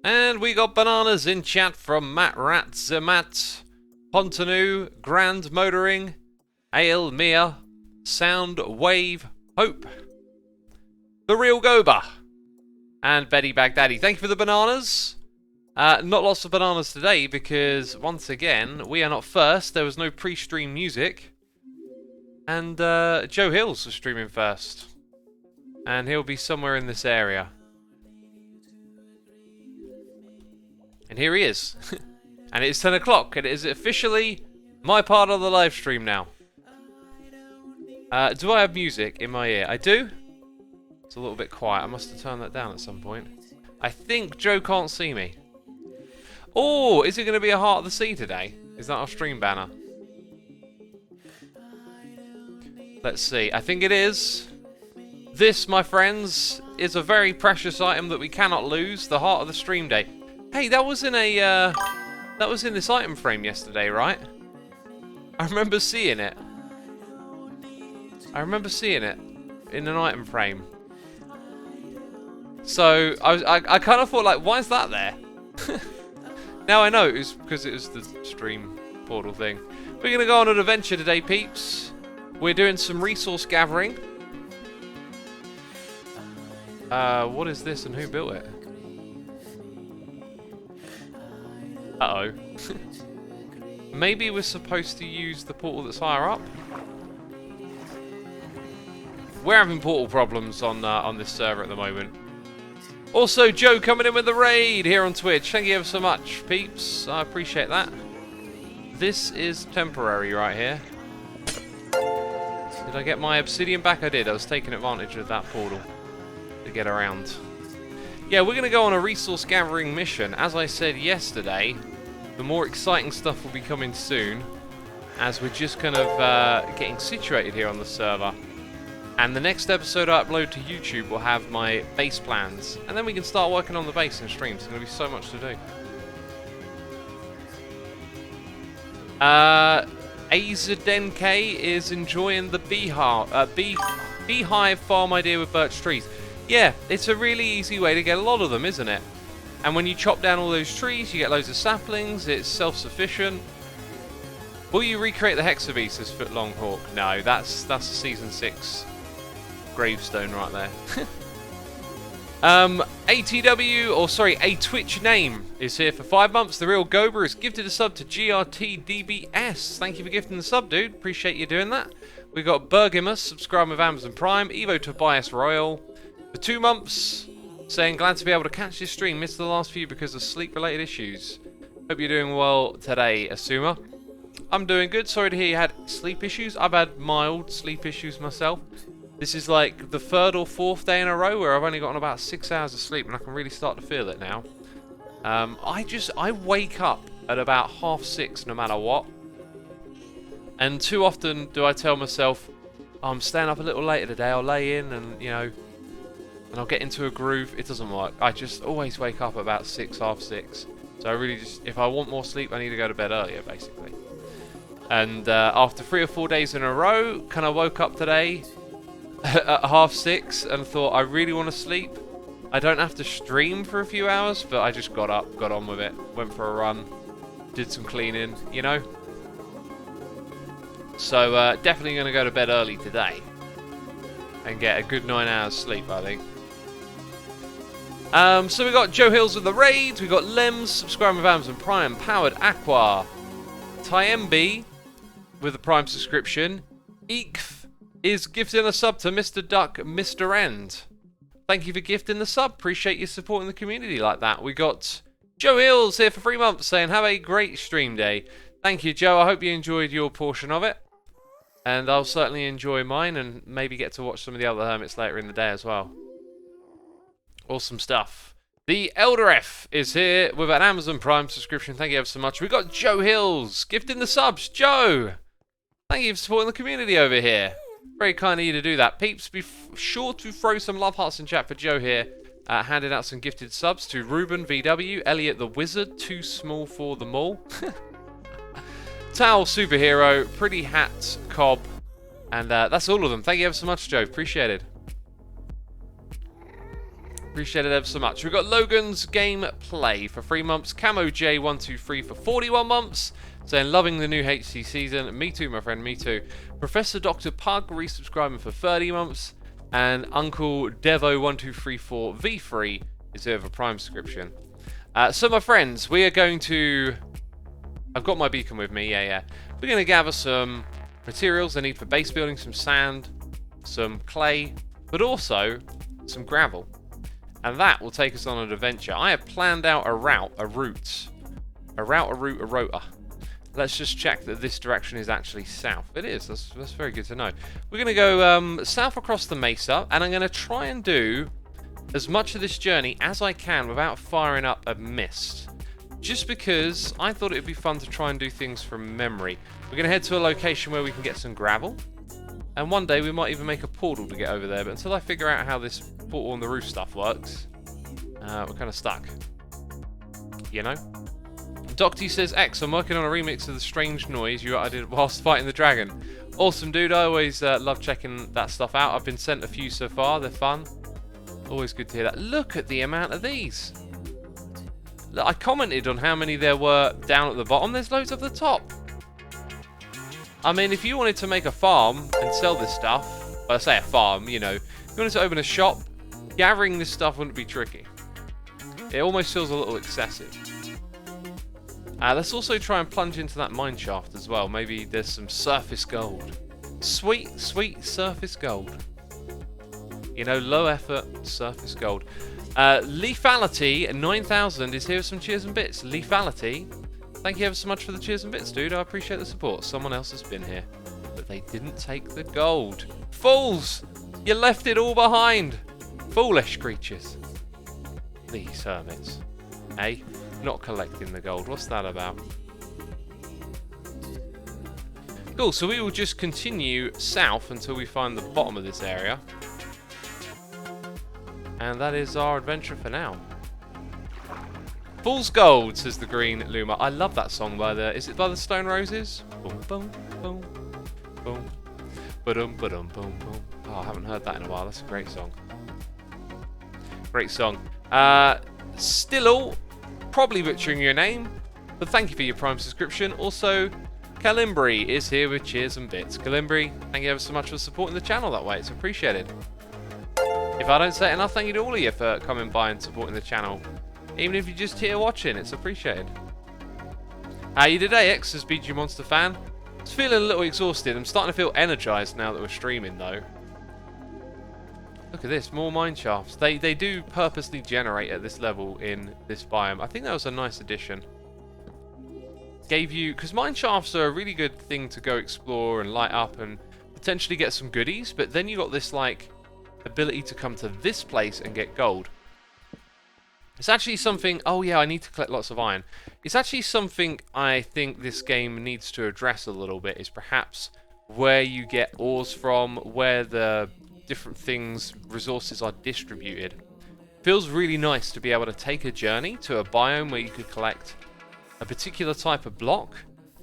And we got bananas in chat from Matt Ratzamat, Pontanu, Grand Motoring, Ale Mia, Sound Wave, Hope, The Real Goba, and Betty Baghdadi. Thank you for the bananas. Not lots of bananas today because, once again, we are not first. There was no pre-stream music. And Joe Hills was streaming first. And he'll be somewhere in this area. And here he is. And it's 10 o'clock. And it is officially my part of the live stream now. Do I have music in my ear? I do. It's a little bit quiet. I must have turned that down at some point. I think Joe can't see me. Oh, is it going to be a Heart of the Sea today? Is that our stream banner? Let's see. I think it is. This, my friends, is a very precious item that we cannot lose. The Heart of the Stream Day. Hey, that was in a that was in this item frame yesterday, right? I remember seeing it. I remember seeing it in an item frame. So I kind of thought, like, why is that there? Now I know it was because it was the stream portal thing. We're gonna go on an adventure today, peeps. We're doing some resource gathering. What is this and who built it? Uh-oh. Maybe we're supposed to use the portal that's higher up? We're having portal problems on this server at the moment. Also, Joe coming in with the raid here on Twitch. Thank you ever so much, peeps. I appreciate that. This is temporary right here. Did I get my obsidian back? I did. I was taking advantage of that portal to get around. Yeah, we're going to go on a resource gathering mission. As I said yesterday, the more exciting stuff will be coming soon, as we're just kind of getting situated here on the server. And the next episode I upload to YouTube will have my base plans. And then we can start working on the base and streams. There's going to be so much to do. AZNK is enjoying the beehive farm idea with birch trees. Yeah, it's a really easy way to get a lot of them, isn't it? And when you chop down all those trees, you get loads of saplings. It's self-sufficient. Will you recreate the Hexabeast, says Footlonghawk? No, that's a Season 6 gravestone right there. ATW, or sorry, a Twitch name is here for 5 months. The Real Gober has gifted a sub to GRTDBS. Thank you for gifting the sub, dude. Appreciate you doing that. We got Bergimus, subscribing with Amazon Prime. Evo Tobias Royal for 2 months, saying glad to be able to catch this stream. Missed the last few because of sleep-related issues. Hope you're doing well today, Asuma. I'm doing good. Sorry to hear you had sleep issues. I've had mild sleep issues myself. This is like the 3rd or 4th day in a row where I've only gotten about 6 hours of sleep, and I can really start to feel it now. I wake up at about 6:30 no matter what. And too often do I tell myself, oh, I'm staying up a little later today, I'll lay in and, you know, and I'll get into a groove. It doesn't work. I just always wake up about 6, 6:30. So I really just, if I want more sleep, I need to go to bed earlier, basically. And after 3 or 4 days in a row, kind of woke up today at 6:30 and thought, I really want to sleep. I don't have to stream for a few hours, but I just got up, got on with it, went for a run, did some cleaning, you know. So definitely going to go to bed early today and get a good 9 hours sleep, I think. So we got Joe Hills with the raids, we got Lems subscribing with Amazon Prime, Powered Aqua, Tyembi with a Prime subscription, Eekf is gifting a sub to Mr. Duck, Mr. End. Thank you for gifting the sub. Appreciate you supporting the community like that. We got Joe Hills here for 3 months saying, have a great stream day. Thank you, Joe. I hope you enjoyed your portion of it. And I'll certainly enjoy mine and maybe get to watch some of the other hermits later in the day as well. Awesome stuff. The Elder F is here with an Amazon Prime subscription. Thank you ever so much. We got Joe Hills gifting the subs. Joe, thank you for supporting the community over here. Very kind of you to do that. Peeps, be sure to throw some love hearts in chat for Joe here. Handing out some gifted subs to Ruben VW, Elliot the Wizard, Too Small for the Mall, Towel Superhero, Pretty Hat Cobb, and that's all of them. Thank you ever so much, Joe. Appreciate it. Appreciate it ever so much. We've got Logan's Gameplay for 3 months. Camo J123 for 41 months. Saying, loving the new HC season. Me too, my friend, me too. Professor Dr. Pug resubscribing for 30 months. And Uncle Devo1234 V3 is here for Prime subscription. So, my friends, we are going to... I've got my beacon with me, yeah. We're going to gather some materials I need for base building, some sand, some clay, but also some gravel. And that will take us on an adventure. I have planned out a route. Let's just check that this direction is actually south. It is. That's very good to know. We're going to go south across the mesa, and I'm going to try and do as much of this journey as I can without firing up a mist. Just because I thought it would be fun to try and do things from memory. We're going to head to a location where we can get some gravel. And one day we might even make a portal to get over there. But until I figure out how this portal on the roof stuff works, we're kind of stuck. You know? Docty says, X, I'm working on a remix of the strange noise you uttered whilst fighting the dragon. Awesome, dude. I always love checking that stuff out. I've been sent a few so far. They're fun. Always good to hear that. Look at the amount of these. Look, I commented on how many there were down at the bottom. There's loads at the top. I mean, if you wanted to make a farm and sell this stuff, well, I say a farm, you know, if you wanted to open a shop, gathering this stuff wouldn't be tricky. It almost feels a little excessive. Let's also try and plunge into that mine shaft as well. Maybe there's some surface gold. Sweet, sweet surface gold. You know, low effort surface gold. Lethality 9000 is here with some cheers and bits. Lethality, thank you ever so much for the cheers and bits, dude. I appreciate the support. Someone else has been here, but they didn't take the gold. Fools! You left it all behind. Foolish creatures. These hermits. Eh? Not collecting the gold. What's that about? Cool, so we will just continue south until we find the bottom of this area. And that is our adventure for now. Fool's Gold, says the Green Luma. I love that song by the... Is it by the Stone Roses? Boom, boom, boom, boom. Ba-dum, ba-dum, boom, boom. Oh, I haven't heard that in a while. That's a great song. Great song. Stillall, probably butchering your name, but thank you for your Prime subscription. Also, Calimbri is here with cheers and bits. Calimbri, thank you ever so much for supporting the channel that way. It's appreciated. If I don't say it enough, thank you to all of you for coming by and supporting the channel. Even if you're just here watching, it's appreciated. How are you today, X, as BG Monster fan? I was feeling a little exhausted. I'm starting to feel energized now that we're streaming, though. Look at this, more mine shafts. They do purposely generate at this level in this biome. I think that was a nice addition. Gave you... Because mine shafts are a really good thing to go explore and light up and potentially get some goodies, but then you got this, like, ability to come to this place and get gold. It's actually something... Oh, yeah, I need to collect lots of iron. It's actually something I think this game needs to address a little bit, is perhaps where you get ores from, where the different things, resources are distributed. Feels really nice to be able to take a journey to a biome where you could collect a particular type of block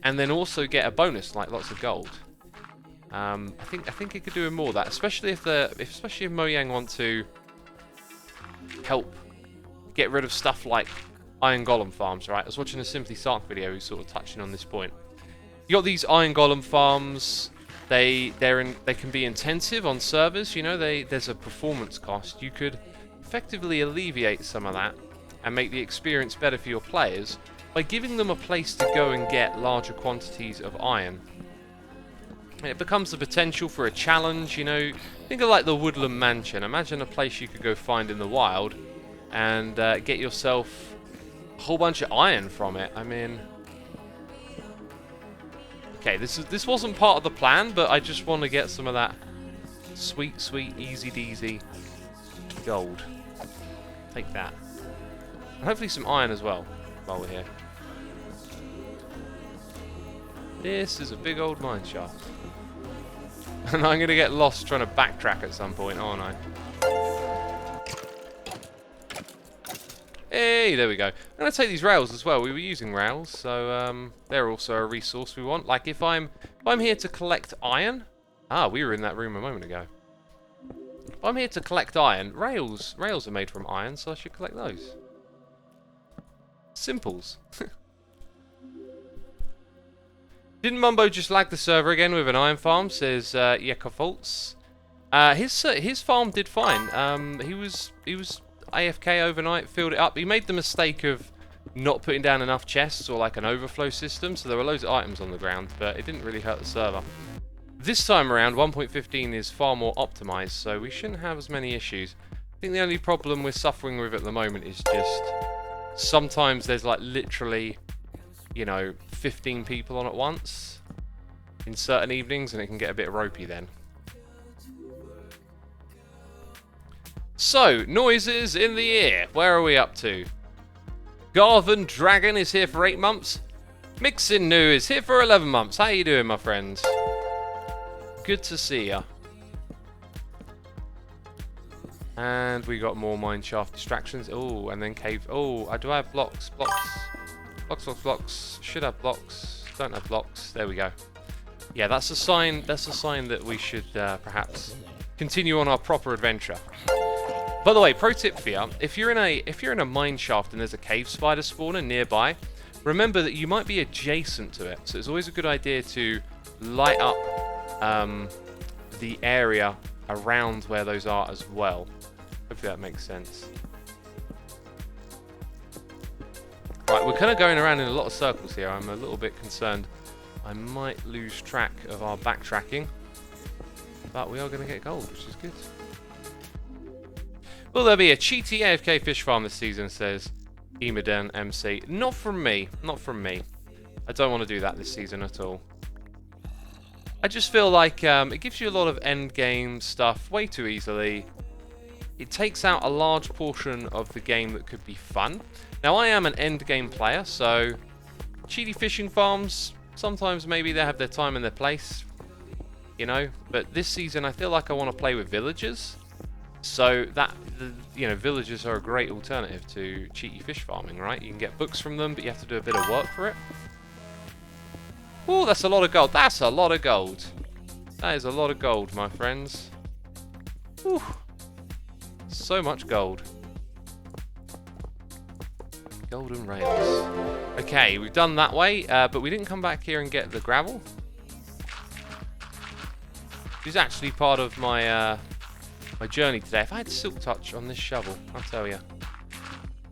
and then also get a bonus like lots of gold. I think it could do more of that, especially if Mojang want to help get rid of stuff like iron golem farms, right? I was watching a Simply Sark video who's sort of touching on this point. You got these iron golem farms. They can be intensive on servers, you know, there's a performance cost. You could effectively alleviate some of that and make the experience better for your players by giving them a place to go and get larger quantities of iron. It becomes the potential for a challenge, you know. Think of like the Woodland Mansion. Imagine a place you could go find in the wild and get yourself a whole bunch of iron from it. I mean... Okay, this wasn't part of the plan, but I just want to get some of that sweet, sweet, easy-deasy gold. Take that. And hopefully some iron as well, while we're here. This is a big old mine shaft. And I'm going to get lost trying to backtrack at some point, aren't I? Hey, there we go. I'm going to take these rails as well. We were using rails, so they're also a resource we want. Like if I'm here to collect iron. Ah, we were in that room a moment ago. I'm here to collect iron. Rails are made from iron, so I should collect those. Simples. Didn't Mumbo just lag the server again with an iron farm? Says Yekofoltz. His farm did fine. He was AFK overnight, filled it up. He made the mistake of not putting down enough chests or like an overflow system, so there were loads of items on the ground, but it didn't really hurt the server. This time around, 1.15 is far more optimized, so we shouldn't have as many issues. I think the only problem we're suffering with at the moment is just sometimes there's like literally, you know, 15 people on at once in certain evenings, and it can get a bit ropey then. So, noises in the ear. Where are we up to? Garvan Dragon is here for 8 months. Mixin New is here for 11 months. How you doing, my friends? Good to see ya. And we got more mineshaft distractions. Oh, and then cave. Oh, do I have blocks? Blocks. Should have blocks. Don't have blocks. There we go. Yeah, that's a sign. That's a sign that we should perhaps continue on our proper adventure. By the way, pro tip for you: if you're in a mine shaft and there's a cave spider spawner nearby, remember that you might be adjacent to it. So it's always a good idea to light up the area around where those are as well. Hopefully that makes sense. Right, we're kind of going around in a lot of circles here. I'm a little bit concerned I might lose track of our backtracking, but we are going to get gold, which is good. Will there be a cheaty AFK fish farm this season, says Emaden MC. Not from me. Not from me. I don't want to do that this season at all. I just feel like it gives you a lot of end game stuff way too easily. It takes out a large portion of the game that could be fun. Now, I am an end game player, so cheaty fishing farms, sometimes maybe they have their time and their place, you know. But this season, I feel like I want to play with villagers. So that, you know, villagers are a great alternative to cheaty fish farming, right? You can get books from them, but you have to do a bit of work for it. Oh, that's a lot of gold. That's a lot of gold. That is a lot of gold, my friends. Whew. So much gold. Golden rails. Okay, we've done that way, but we didn't come back here and get the gravel. Which is actually part of my my journey today. If I had silk touch on this shovel, I'll tell you,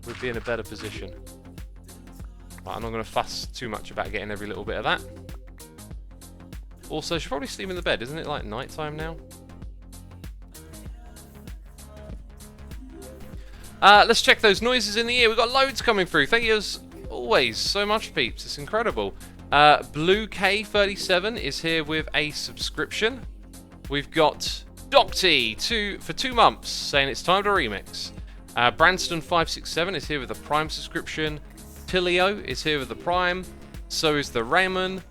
we'd be in a better position. Right, I'm not going to fuss too much about getting every little bit of that. Also, I should probably sleep in the bed. Isn't it like night time now? Let's check those noises in the ear. We've got loads coming through. Thank you as always so much, peeps. It's incredible. Blue K37 is here with a subscription. We've got Docty for 2 months saying it's time to remix. Branston567 is here with a Prime subscription. Tilio is here with the Prime. So is the Raymond.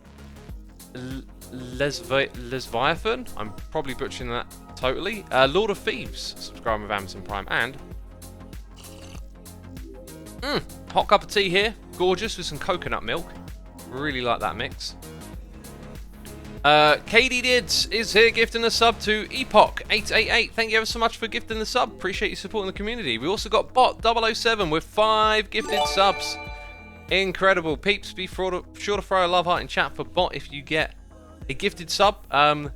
Lesviathan, I'm probably butchering that totally. Lord of Thieves, subscribing with Amazon Prime. And hot cup of tea here, gorgeous with some coconut milk. Really like that mix. KD Dids is here gifting a sub to Epoch888. Thank you ever so much for gifting the sub. Appreciate you supporting the community. We also got Bot007 with 5 gifted subs. Incredible. Peeps, be sure to throw a love heart in chat for Bot if you get a gifted sub. LL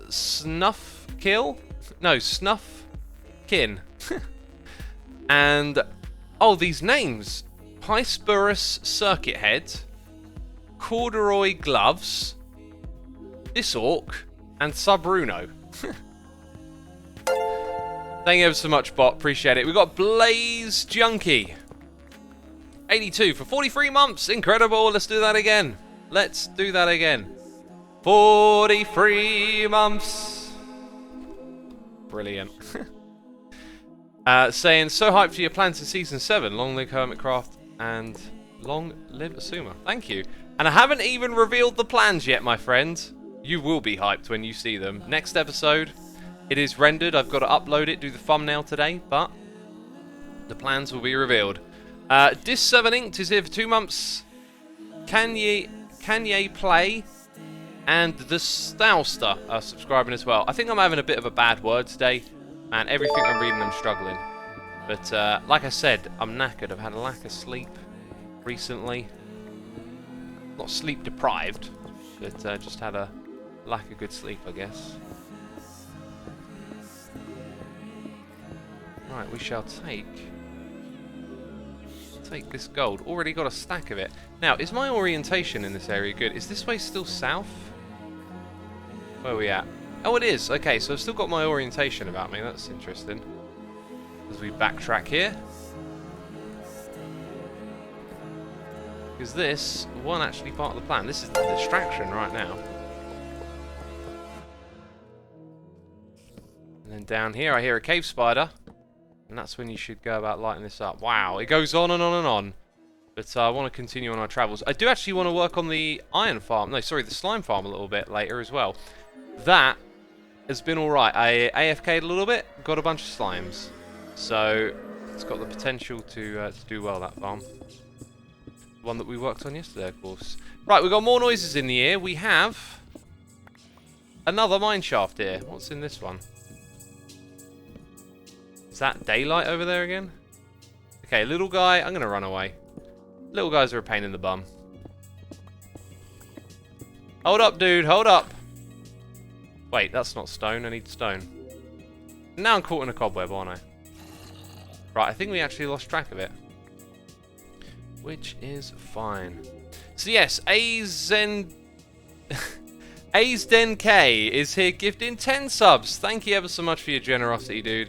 Snuffkin. And, oh, these names. Piceburus Circuit Head, Corduroy Gloves, This Orc, and Subruno. Thank you ever so much, Bot. Appreciate it. We've got Blaze Junkie 82 for 43 months. Incredible. Let's do that again. Let's do that again. 43 months. Brilliant. Saying, so hyped for your plans in Season 7. Long live Hermitcraft and long live Asuma. Thank you. And I haven't even revealed the plans yet, my friend. You will be hyped when you see them. Next episode, it is rendered. I've got to upload it, do the thumbnail today, but the plans will be revealed. Dis7 Inked is here for 2 months. Can ye play And the Stowster are subscribing as well. I think I'm having a bit of a bad word today. Man, everything I'm reading, I'm struggling. But like I said, I'm knackered. I've had a lack of sleep recently. Not sleep deprived, but just had a lack of good sleep, I guess. Right, we shall take this gold. Already got a stack of it. Now, is my orientation in this area good? Is this way still south? Where are we at? Oh, it is. Okay, so I've still got my orientation about me. That's interesting. As we backtrack here. Because this wasn't actually part of the plan. This is the distraction right now. And then down here I hear a cave spider. And that's when you should go about lighting this up. Wow, it goes on and on and on. But I want to continue on our travels. I do actually want to work on the iron farm. No, sorry, the slime farm a little bit later as well. That has been alright. I AFK'd a little bit, got a bunch of slimes. So, it's got the potential to do well, that farm. One that we worked on yesterday, of course. Right, we've got more noises in the air. We have another mine shaft here. What's in this one? Is that daylight over there again? Okay, little guy, I'm going to run away. Little guys are a pain in the bum. Hold up, dude, hold up. Wait, that's not stone, I need stone. Now I'm caught in a cobweb, aren't I? Right, I think we actually lost track of it. Which is fine. So yes, Azden K is here gifting 10 subs. Thank you ever so much for your generosity, dude.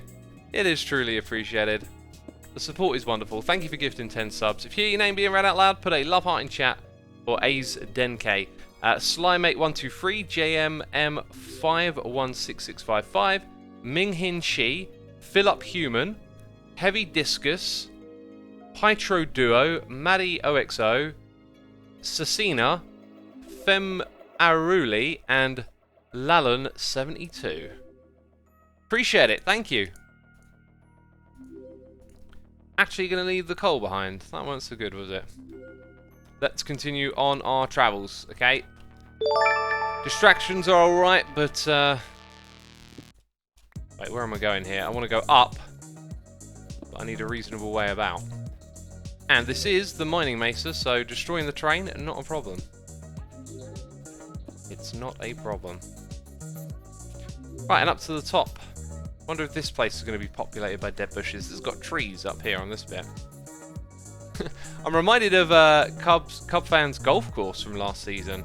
It is truly appreciated. The support is wonderful. Thank you for gifting 10 subs. If you hear your name being read out loud, put a love heart in chat for Azden K. Slymate123, JMM516655, Minghin Shi, Philip Human, Heavy Discus, Pytro Duo, Maddie OXO, Cecina, Fem Aruli, and Lalon72. Appreciate it, thank you. Actually going to leave the coal behind. That wasn't so good, was it? Let's continue on our travels, okay? Distractions are alright, but wait, where am I going here? I want to go up, but I need a reasonable way about. And this is the mining mesa, so destroying the train, not a problem. It's not a problem. Right, and up to the top. Wonder if this place is going to be populated by dead bushes. It's got trees up here on this bit. I'm reminded of Cub fans golf course from last season.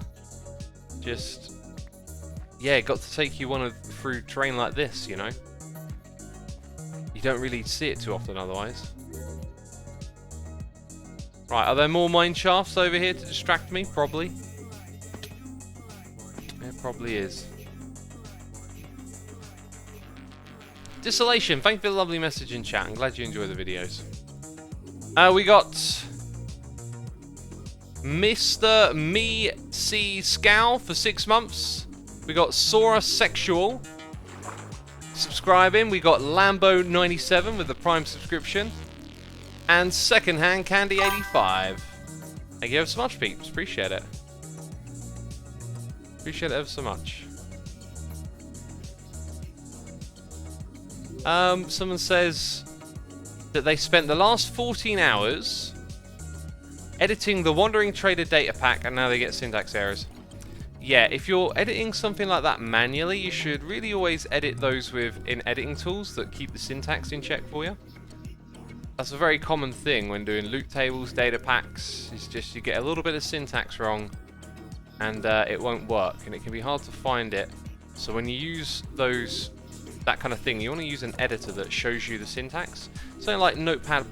Just, yeah, got to take you through terrain like this, you know. You don't really see it too often otherwise. Right, are there more mine shafts over here to distract me? Probably. There probably is. Desolation, thank you for the lovely message in chat. I'm glad you enjoy the videos. We got Mr. Me C Scowl for 6 months. We got Sora Sexual subscribing. We got Lambo97 with the Prime subscription. And Secondhand Candy 85. Thank you ever so much, peeps. Appreciate it. Appreciate it ever so much. Someone says that they spent the last 14 hours editing the Wandering Trader data pack and now they get syntax errors. Yeah, if you're editing something like that manually, you should really always edit those in editing tools that keep the syntax in check for you. That's a very common thing when doing loot tables, data packs. It's just you get a little bit of syntax wrong and it won't work, and it can be hard to find it. So when you use that kind of thing, you want to use an editor that shows you the syntax. Something like Notepad++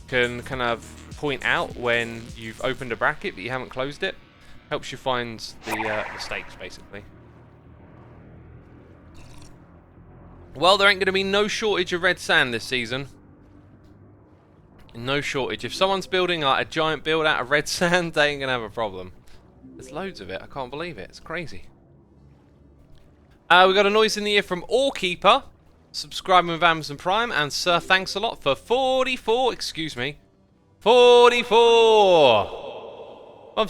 can kind of point out when you've opened a bracket but you haven't closed it. Helps you find the mistakes, basically. Well, there ain't going to be no shortage of red sand this season. No shortage. If someone's building like a giant build out of red sand, they ain't going to have a problem. There's loads of it. I can't believe it. It's crazy. We got a noise in the ear from Orekeeper, subscribing with Amazon Prime, and Sir, thanks a lot for 44 months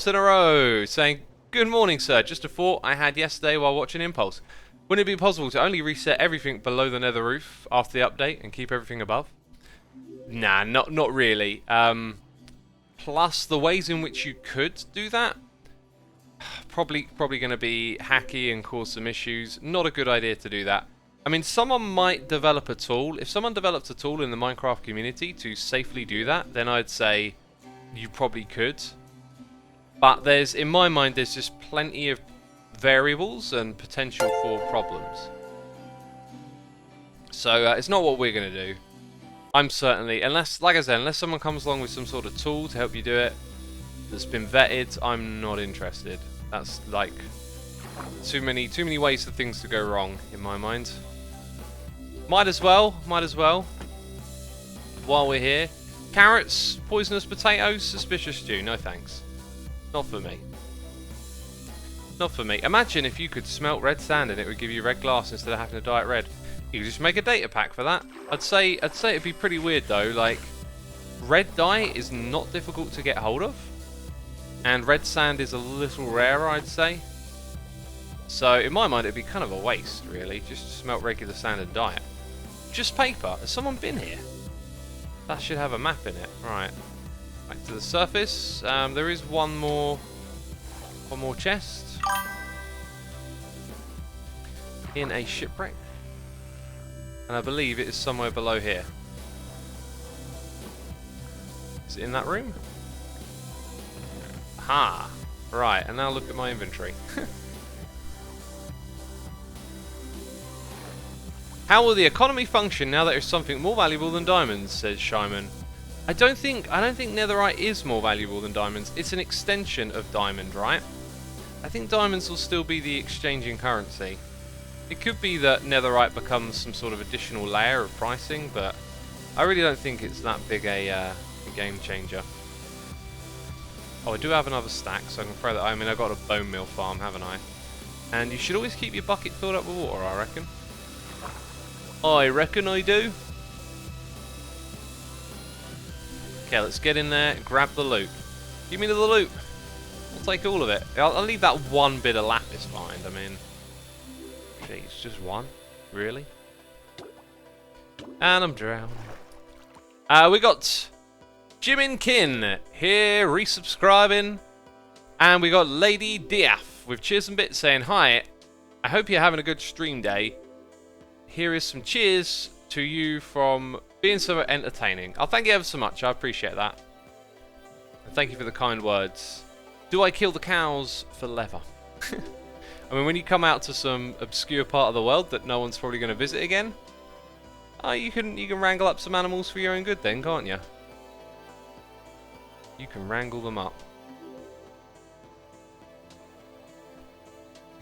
in a row, saying Good morning, sir. Just a thought I had yesterday while watching Impulse. Wouldn't it be possible to only reset everything below the nether roof after the update and keep everything above? Nah, not really. Plus, the ways in which you could do that, probably going to be hacky and cause some issues. Not a good idea to do that. I mean, someone might develop a tool. If someone develops a tool in the Minecraft community to safely do that, then I'd say you probably could. But in my mind, there's just plenty of variables and potential for problems. So it's not what we're going to do. I'm certainly, like I said, unless someone comes along with some sort of tool to help you do it that's been vetted, I'm not interested. That's like too many ways for things to go wrong in my mind. Might as well. While we're here, carrots, poisonous potatoes, suspicious stew. No thanks. Not for me. Not for me. Imagine if you could smelt red sand and it would give you red glass instead of having to dye it red. You could just make a data pack for that. I'd say it'd be pretty weird though. Like, red dye is not difficult to get hold of, and red sand is a little rarer, I'd say. So in my mind, it'd be kind of a waste, really, just to smelt regular sand and dye it. Just paper. Has someone been here? That should have a map in it. Right. Back to the surface. There is one more chest in a shipwreck, and I believe it is somewhere below here. Is it in that room? Aha! Right, and now look at my inventory. How will the economy function now that there's something more valuable than diamonds, says Shyman. I don't think netherite is more valuable than diamonds. It's an extension of diamond, right? I think diamonds will still be the exchanging currency. It could be that netherite becomes some sort of additional layer of pricing, but I really don't think it's that big a game changer. Oh, I do have another stack, so I can throw that. I mean, I've got a bone meal farm, haven't I? And you should always keep your bucket filled up with water, I reckon. I reckon I do. Okay, let's get in there and grab the loot. Give me the loot. I'll take all of it. I'll leave that one bit of lapis behind. I mean, jeez, just one? Really? And I'm drowning. We got Jimin Kin here resubscribing. And we got Lady Diaf with cheers and bits saying, hi, I hope you're having a good stream day. Here is some cheers to you from being so entertaining. I'll thank you ever so much. I appreciate that. And thank you for the kind words. Do I kill the cows for leather? I mean, when you come out to some obscure part of the world that no one's probably going to visit again, you can wrangle up some animals for your own good then, can't you? You can wrangle them up.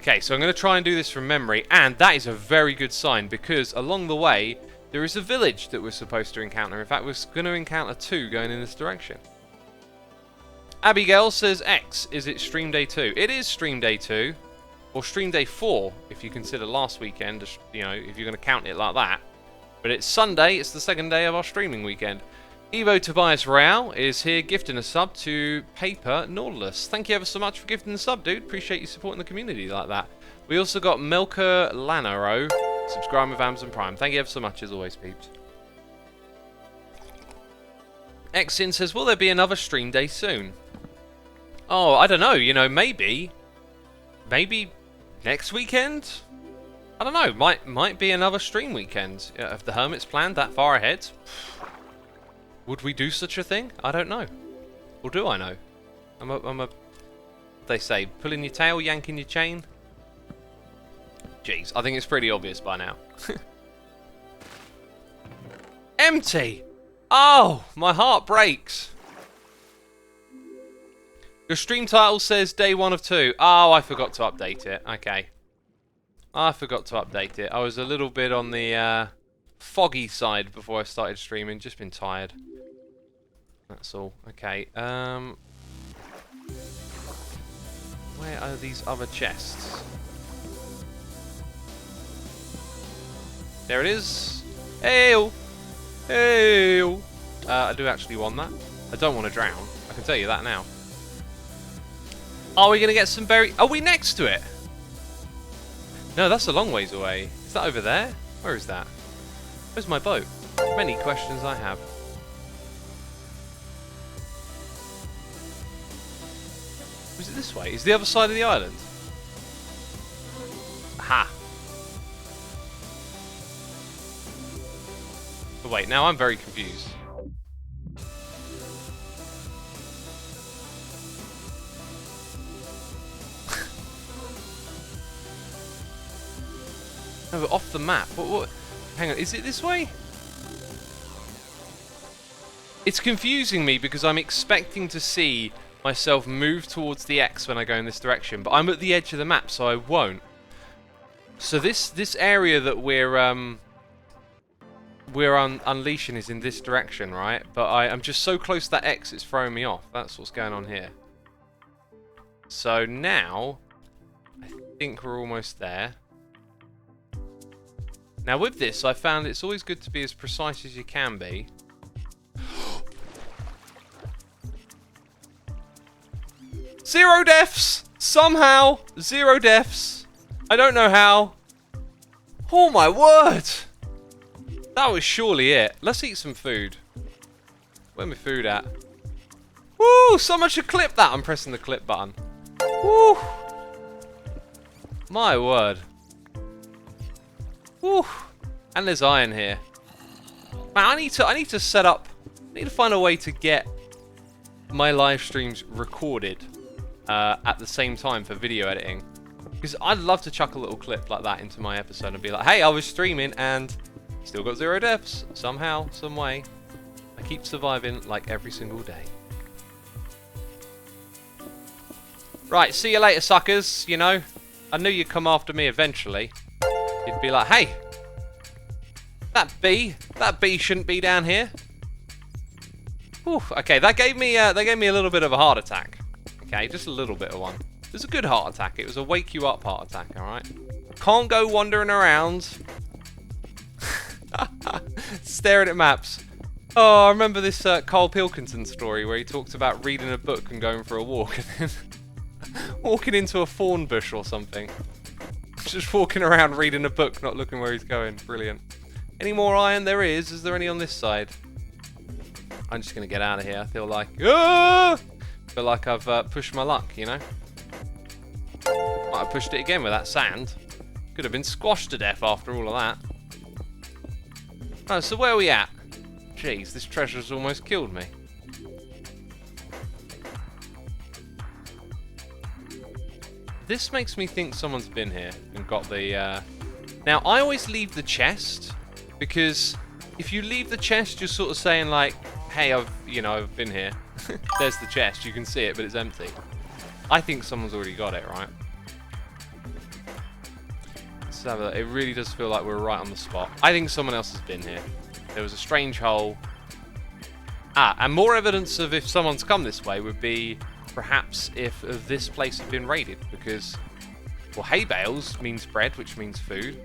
Okay, so I'm going to try and do this from memory, and that is a very good sign, because along the way, there is a village that we're supposed to encounter. In fact, we're going to encounter two going in this direction. Abigail says, X, is it stream day 2? It is stream day 2, or stream day 4, if you consider last weekend, you know, if you're going to count it like that. But it's Sunday, it's the second day of our streaming weekend. Evo Tobias Rao is here gifting a sub to Paper Nautilus. Thank you ever so much for gifting the sub, dude. Appreciate you supporting the community like that. We also got Melker Lanaro subscribing with Amazon Prime. Thank you ever so much as always, peeps. Exin says, will there be another stream day soon? Oh, I don't know. You know, maybe next weekend? I don't know. Might be another stream weekend. If the Hermit's planned that far ahead, would we do such a thing? I don't know. Or do I know? I'm a they say, pulling your tail, yanking your chain. Jeez, I think it's pretty obvious by now. Empty! Oh, my heart breaks. Your stream title says day 1 of 2. Oh, I forgot to update it. Okay. I forgot to update it. I was a little bit on the foggy side before I started streaming. Just been tired. That's all. Okay. Where are these other chests? There it is. Ew. Ew. I do actually want that. I don't want to drown. I can tell you that now. Are we going to get some berry? Are we next to it? No, that's a long ways away. Is that over there? Where is that? Where's my boat? Many questions I have. Is it this way? Is the other side of the island? Aha. But wait, now I'm very confused. No, but off the map. What? Hang on, is it this way? It's confusing me because I'm expecting to see myself move towards the X when I go in this direction, but I'm at the edge of the map, so I won't. So this area that we're unleashing is in this direction, right? But I'm just so close to that X, it's throwing me off. That's what's going on here. So now, I think we're almost there. Now with this, I found it's always good to be as precise as you can be. Zero deaths! Somehow! 0 deaths! I don't know how. Oh my word! That was surely it. Let's eat some food. Where's my food at? Woo! Someone should clip that! I'm pressing the clip button. Woo! My word. Woo! And there's iron here. Man, I need to set up. I need to find a way to get my live streams recorded at the same time for video editing, because I'd love to chuck a little clip like that into my episode and be like, "Hey, I was streaming and still got 0 deaths somehow, some way. I keep surviving like every single day." Right, see you later, suckers. You know, I knew you'd come after me eventually. You'd be like, "Hey, that bee shouldn't be down here." Whew, okay, that gave me a little bit of a heart attack. Okay, just a little bit of one. It was a good heart attack. It was a wake you up heart attack. All right. Can't go wandering around, staring at maps. Oh, I remember this Carl Pilkington story where he talked about reading a book and going for a walk, and then walking into a thorn bush or something. Just walking around reading a book, not looking where he's going. Brilliant. Any more iron? There is. Is there any on this side? I'm just going to get out of here. I feel like... Ah! I feel like I've pushed my luck, you know? Might have pushed it again with that sand. Could have been squashed to death after all of that. Oh, so where are we at? Jeez, this treasure's almost killed me. This makes me think someone's been here and got the... Now, I always leave the chest, because if you leave the chest, you're sort of saying like, "Hey, I've been here." There's the chest, you can see it, but it's empty. I think someone's already got it, right? Let's have a, it really does feel like we're right on the spot. I think someone else has been here. There was a strange hole. Ah, and more evidence of if someone's come this way would be perhaps if this place had been raided, because, well, hay bales means bread, which means food.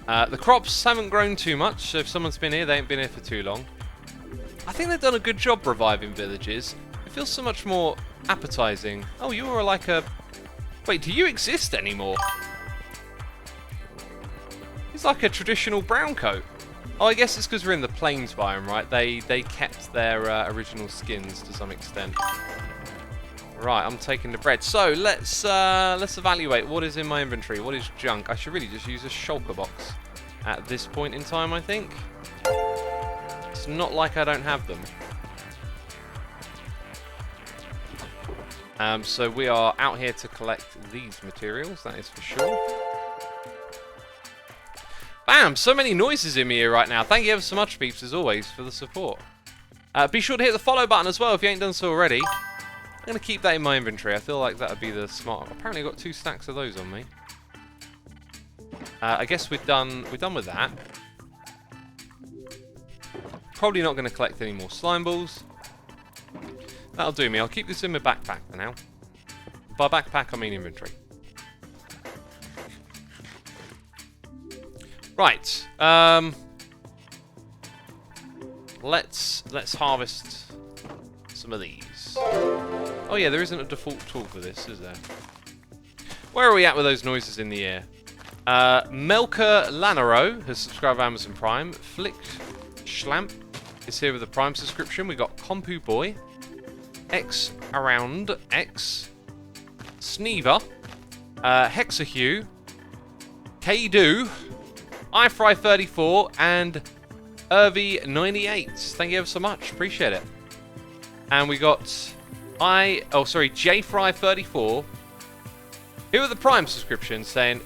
The crops haven't grown too much, so if someone's been here, they ain't been here for too long. I think they've done a good job reviving villages. It feels so much more appetizing. Oh, you were like a... Wait, do you exist anymore? He's like a traditional brown coat. Oh, I guess it's because we're in the plains biome, right? They kept their original skins to some extent. Right, I'm taking the bread. So let's evaluate what is in my inventory. What is junk? I should really just use a shulker box at this point in time, I think. It's not like I don't have them. So we are out here to collect these materials, that is for sure. Bam! So many noises in me here right now. Thank you ever so much, peeps, as always, for the support. Be sure to hit the follow button as well if you ain't done so already. I'm going to keep that in my inventory. I feel like that would be the smart... Apparently I've got 2 stacks of those on me. I guess we're done with that. Probably not going to collect any more slime balls. That'll do me. I'll keep this in my backpack for now. By backpack, I mean inventory. Right. Let's harvest some of these. this? Oh yeah, there isn't a default tool for this, is there? Where are we at with those noises in the air? Melka Lanaro has subscribed to Amazon Prime. Flick Schlamp is here with a Prime subscription. We got Compu Boy, X Around X, Sneever, Hexahue, Kdo, iFry34, and Irvy98. Thank you ever so much. Appreciate it. And we got JFry34 here with the Prime subscription saying,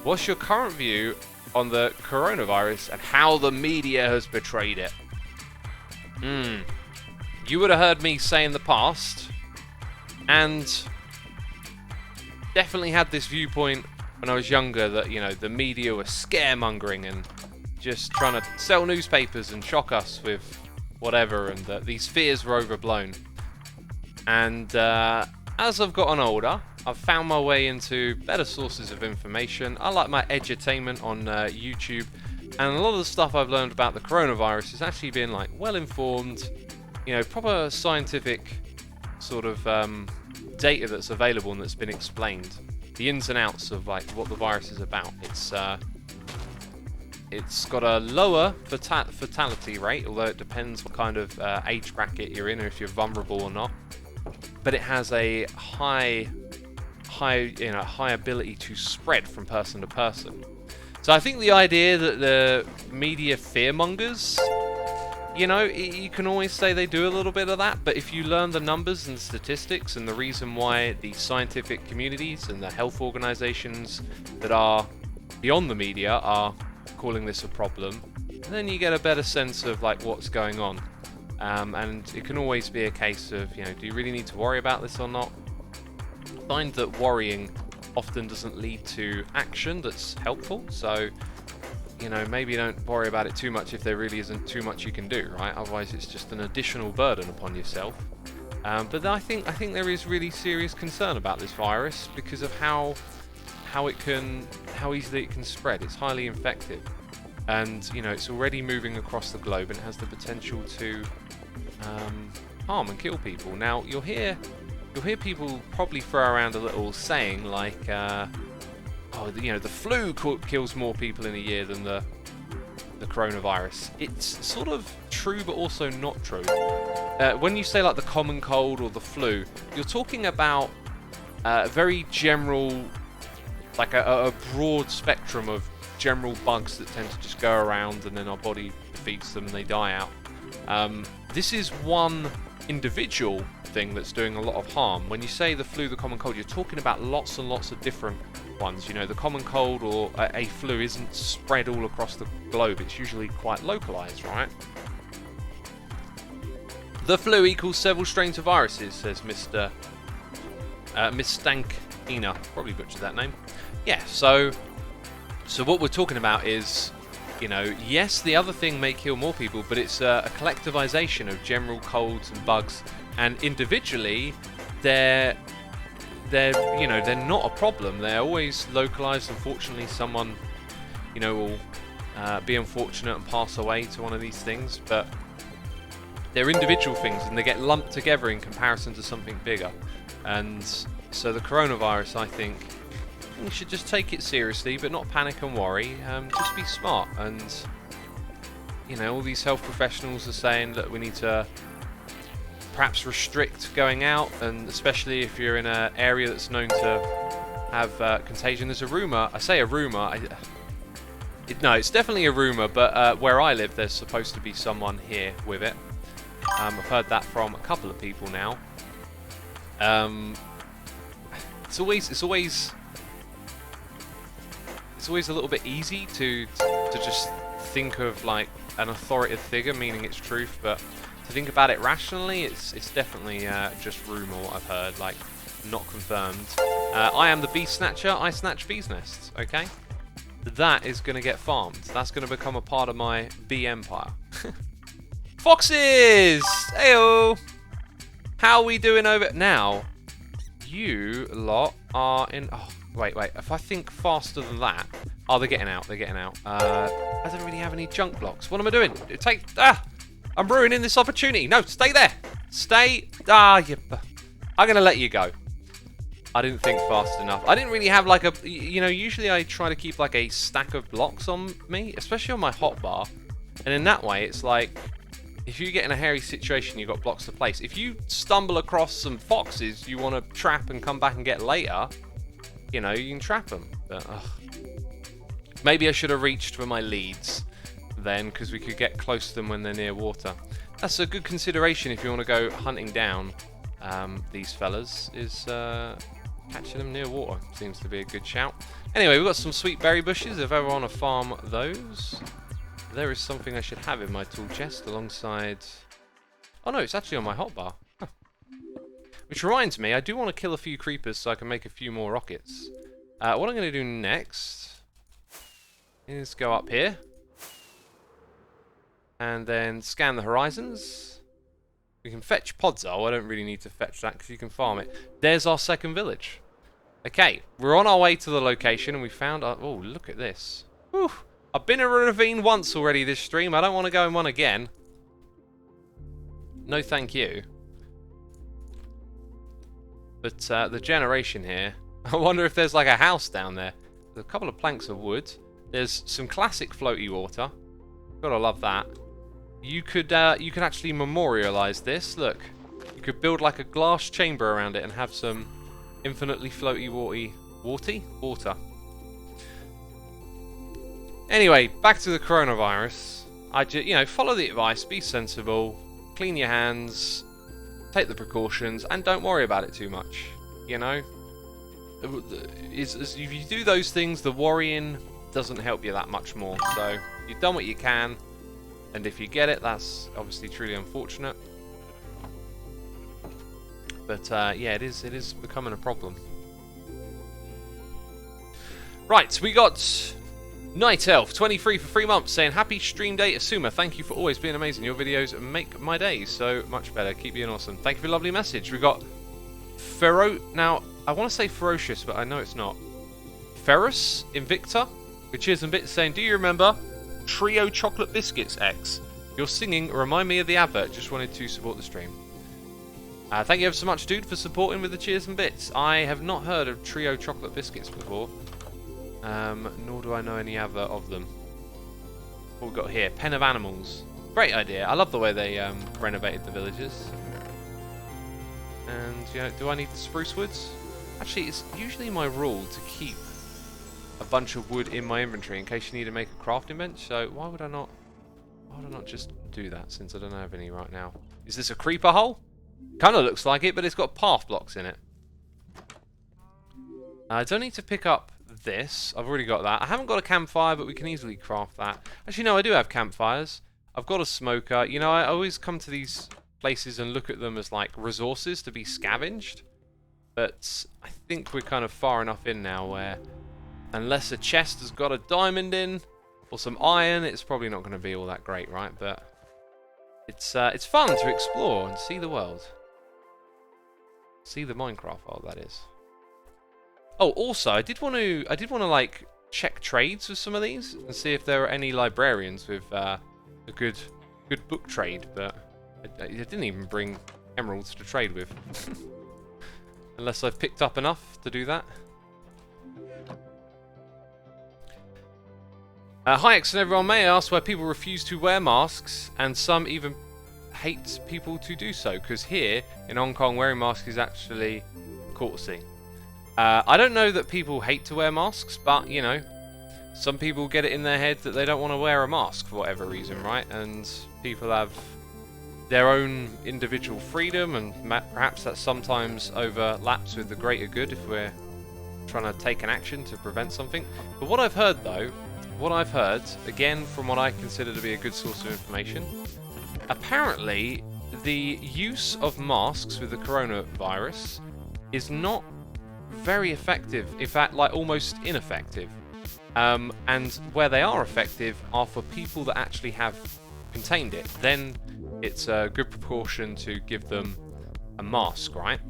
what's your current view on the coronavirus and how the media has betrayed it? You would have heard me say in the past, and definitely had this viewpoint when I was younger that, you know, the media were scaremongering and just trying to sell newspapers and shock us with whatever, and that these fears were overblown. And as I've gotten older, I've found my way into better sources of information. I like my edutainment on YouTube, and a lot of the stuff I've learned about the coronavirus has actually been like well informed, you know, proper scientific sort of data that's available and that's been explained. The ins and outs of like what the virus is about. It's got a lower fatality rate, although it depends what kind of age bracket you're in or if you're vulnerable or not. But it has a high ability to spread from person to person. So I think the idea that the media fearmongers, you know, you can always say they do a little bit of that, but if you learn the numbers and statistics and the reason why the scientific communities and the health organizations that are beyond the media are calling this a problem, then you get a better sense of like what's going on. And it can always be a case of, you know, do you really need to worry about this or not? I find that worrying often doesn't lead to action that's helpful, so, you know, maybe don't worry about it too much if there really isn't too much you can do, right? Otherwise it's just an additional burden upon yourself. But I think there is really serious concern about this virus because of how easily it can spread. It's highly infective, and you know, it's already moving across the globe and it has the potential to harm and kill people. Now you'll hear people probably throw around a little saying like, oh, you know, the flu kills more people in a year than the coronavirus. It's sort of true, but also not true. When you say like the common cold or the flu, you're talking about a very general, like a broad spectrum of general bugs that tend to just go around and then our body defeats them and they die out. This is one individual thing that's doing a lot of harm. When you say the flu, the common cold, you're talking about lots and lots of different ones. You know, the common cold or a flu isn't spread all across the globe. It's usually quite localized, right? The flu equals several strains of viruses, says Miss Stankina. Probably butchered that name. Yeah, so what we're talking about is, you know, yes, the other thing may kill more people, but it's a collectivization of general colds and bugs, and individually, they're not a problem. They're always localized. Unfortunately, someone, you know, will be unfortunate and pass away to one of these things, but they're individual things and they get lumped together in comparison to something bigger. And so the coronavirus, I think, you should just take it seriously, but not panic and worry. Just be smart. And, you know, all these health professionals are saying that we need to perhaps restrict going out, and especially if you're in an area that's known to have contagion. There's a rumour. I say a rumour. No, it's definitely a rumour, but where I live, there's supposed to be someone here with it. I've heard that from a couple of people now. It's always a little bit easy to just think of like an authoritative figure meaning it's truth, but to think about it rationally, it's definitely just rumour what I've heard, like not confirmed. I am the beast snatcher. I snatch bees nests. Okay, that is going to get farmed. That's going to become a part of my bee empire. Foxes! Heyo! How are we doing over now? You lot are in. Oh, wait. If I think faster than that. Oh, they're getting out. I don't really have any junk blocks. What am I doing? I'm ruining this opportunity. No, stay there. Stay. Ah, I'm going to let you go. I didn't think fast enough. I didn't really have like a... You know, usually I try to keep like a stack of blocks on me, especially on my hotbar. And in that way, it's like... If you get in a hairy situation, you've got blocks to place. If you stumble across some foxes you want to trap and come back and get later, you know, you can trap them. But, maybe I should have reached for my leads then, because we could get close to them when they're near water. That's a good consideration if you want to go hunting down these fellas, is catching them near water. Seems to be a good shout. Anyway, we've got some sweet berry bushes. If ever want to farm those, there is something I should have in my tool chest alongside... Oh no, it's actually on my hotbar. Huh. Which reminds me, I do want to kill a few creepers so I can make a few more rockets. What I'm going to do next is go up here and then scan the horizons. We can fetch Podzol. I don't really need to fetch that because you can farm it. There's our second village. Okay, we're on our way to the location and we found our... Oh, look at this. Whew. I've been in a ravine once already this stream. I don't want to go in one again. No thank you. But the generation here... I wonder if there's like a house down there. There's a couple of planks of wood. There's some classic floaty water. Gotta love that. You could actually memorialize this. Look. You could build like a glass chamber around it and have some infinitely floaty water. Anyway, back to the coronavirus. You know, follow the advice, be sensible, clean your hands, take the precautions, and don't worry about it too much. You know, if you do those things, the worrying doesn't help you that much more. So you've done what you can, and if you get it, that's obviously truly unfortunate. But yeah, it is becoming a problem. Right, we got Night Elf 23 for 3 months saying happy stream day Asuma, thank you for always being amazing, your videos make my days so much better, keep being awesome. Thank you for a lovely message. We got now I want to say ferocious but I know it's not. Ferrous Invicta with cheers and bits saying, do you remember Trio Chocolate Biscuits X? Your singing remind me of the advert, just wanted to support the stream. Thank you ever so much dude for supporting with the cheers and bits. I have not heard of Trio Chocolate Biscuits before. Nor do I know any other of them. What we've got here, Pen of Animals. Great idea. I love the way they renovated the villages. And you know, do I need the spruce woods? Actually, it's usually my rule to keep a bunch of wood in my inventory in case you need to make a crafting bench. So why would I not just do that since I don't have any right now? Is this a creeper hole? Kind of looks like it, but it's got path blocks in it. I don't need to pick up this. I've already got that. I haven't got a campfire, but we can easily craft that. Actually, no, I do have campfires. I've got a smoker. You know, I always come to these places and look at them as like resources to be scavenged. But I think we're kind of far enough in now where unless a chest has got a diamond in or some iron, it's probably not going to be all that great, right? But it's fun to explore and see the world. See the Minecraft world, that is. Oh, also, I did want to like check trades with some of these and see if there are any librarians with a good book trade, but I didn't even bring emeralds to trade with, unless I've picked up enough to do that. Hi, X and everyone. May I ask why people refuse to wear masks, and some even hate people to do so? Because here in Hong Kong, wearing masks is actually courtesy. I don't know that people hate to wear masks, but, you know, some people get it in their head that they don't want to wear a mask for whatever reason, right? And people have their own individual freedom, and perhaps that sometimes overlaps with the greater good if we're trying to take an action to prevent something. But what I've heard, though, again, from what I consider to be a good source of information, apparently the use of masks with the coronavirus is not very effective, in fact, like almost ineffective. And where they are effective are for people that actually have contained it. Then it's a good precaution to give them a mask, right?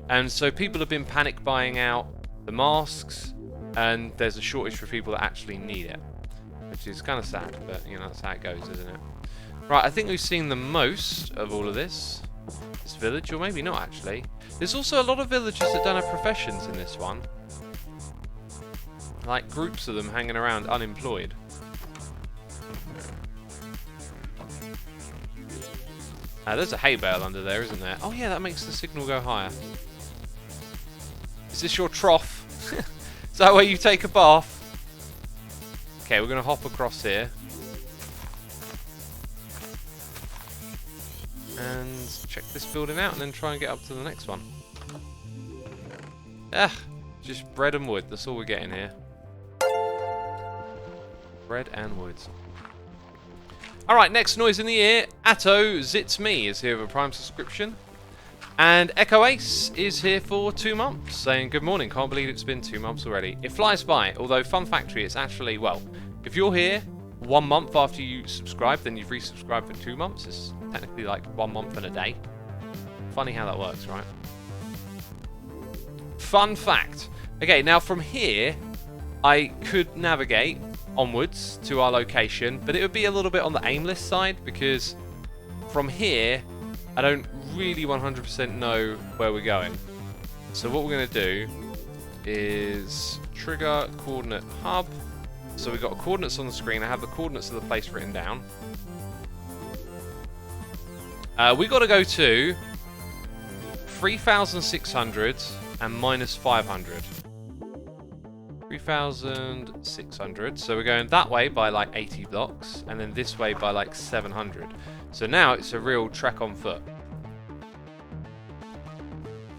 And so people have been panic buying out the masks, and there's a shortage for people that actually need it, which is kind of sad, but you know, that's how it goes, isn't it? Right, I think we've seen the most of all of this. this village, or maybe not actually. There's also a lot of villagers that don't have professions in this one. Like groups of them hanging around unemployed. There's a hay bale under there, isn't there? Oh yeah, that makes the signal go higher. Is this your trough? Is that where you take a bath? Okay, we're going to hop across here. And check this building out and then try and get up to the next one. Just bread and wood. That's all we're getting here. Bread and wood. Alright, next noise in the ear. Atto Zits Me is here with a Prime subscription. And Echo Ace is here for 2 months, saying, good morning, can't believe it's been 2 months already. It flies by, although fun factory, it's actually, well, if you're here 1 month after you subscribe, then you've resubscribed for 2 months. It's technically like 1 month and a day. Funny how that works, right? Fun fact. Okay, now from here, I could navigate onwards to our location, but it would be a little bit on the aimless side, because from here, I don't really 100% know where we're going. So what we're going to do is trigger coordinate hub. So we've got coordinates on the screen. I have the coordinates of the place written down. We got to go to 3,600 and minus 500. 3,600. So we're going that way by like 80 blocks, and then this way by like 700. So now it's a real trek on foot.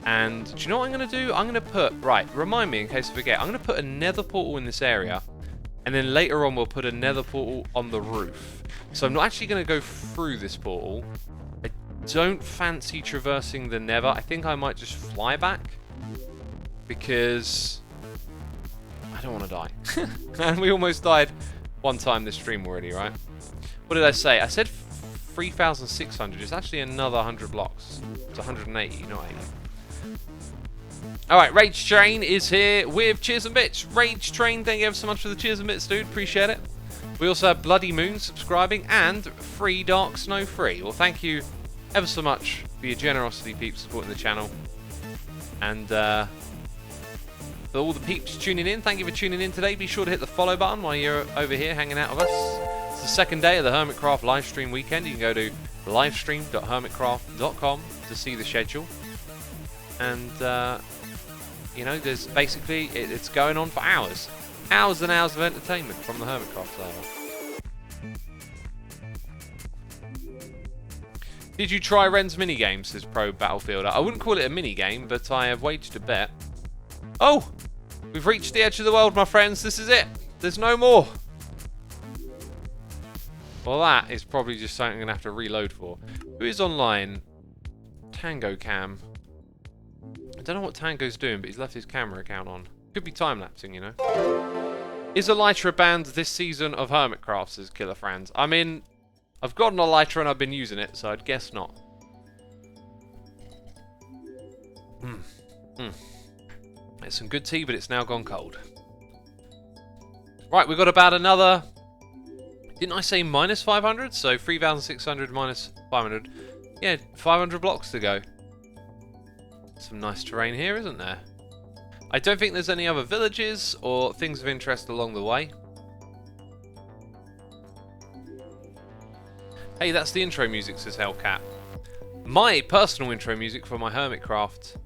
And do you know what I'm going to do? I'm going to put, right, remind me in case I forget, I'm going to put a nether portal in this area, and then later on we'll put a nether portal on the roof. So I'm not actually going to go through this portal. I don't fancy traversing the nether. I think I might just fly back, because I don't want to die. And we almost died one time this stream already, right? What did I say? I said 3,600. It's actually another 100 blocks. It's 180, not 80. Alright, Rage Train is here with cheers and bits. Rage Train, thank you ever so much for the cheers and bits, dude. Appreciate it. We also have Bloody Moon subscribing and Free Dark Snow Free. Well, thank you ever so much for your generosity, peeps, supporting the channel. And for all the peeps tuning in, thank you for tuning in today. Be sure to hit the follow button while you're over here hanging out with us. It's the second day of the Hermitcraft livestream weekend. You can go to livestream.hermitcraft.com to see the schedule. And, you know, there's basically, it's going on for hours. Hours and hours of entertainment from the Hermitcraft server. Did you try Ren's minigame, says Pro Battlefielder? I wouldn't call it a minigame, but I have waged a bet. Oh! We've reached the edge of the world, my friends. This is it. There's no more. Well, that is probably just something I'm going to have to reload for. Who is online? Tango Cam. I don't know what Tango's doing, but he's left his camera account on. Could be time-lapsing, you know. Is Elytra banned this season of Hermitcraft, says Killer Franz? I mean, I've got an Elytra and I've been using it, so I'd guess not. It's some good tea, but it's now gone cold. Right, we've got about another... Didn't I say minus 500? So 3,600 minus 500. Yeah, 500 blocks to go. Some nice terrain here, isn't there? I don't think there's any other villages or things of interest along the way. Hey, that's the intro music, says Hellcat. My personal intro music for my Hermitcraft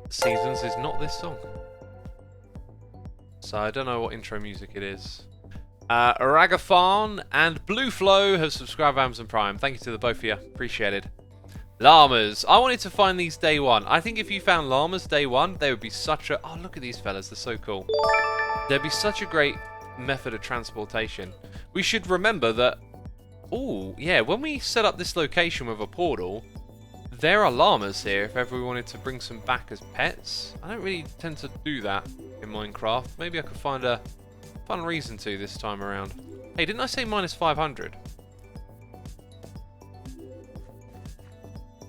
seasons is not this song. So I don't know what intro music it is. Ragafan and Blue Flow have subscribed to Amazon Prime. Thank you to the both of you. Appreciated. Llamas. I wanted to find these day one. I think if you found llamas day one, they would be such a... Oh, look at these fellas. They're so cool. They'd be such a great method of transportation. We should remember that... Oh, yeah. When we set up this location with a portal, there are llamas here if ever we wanted to bring some back as pets. I don't really tend to do that in Minecraft. Maybe I could find a fun reason to this time around. Hey, didn't I say minus 500?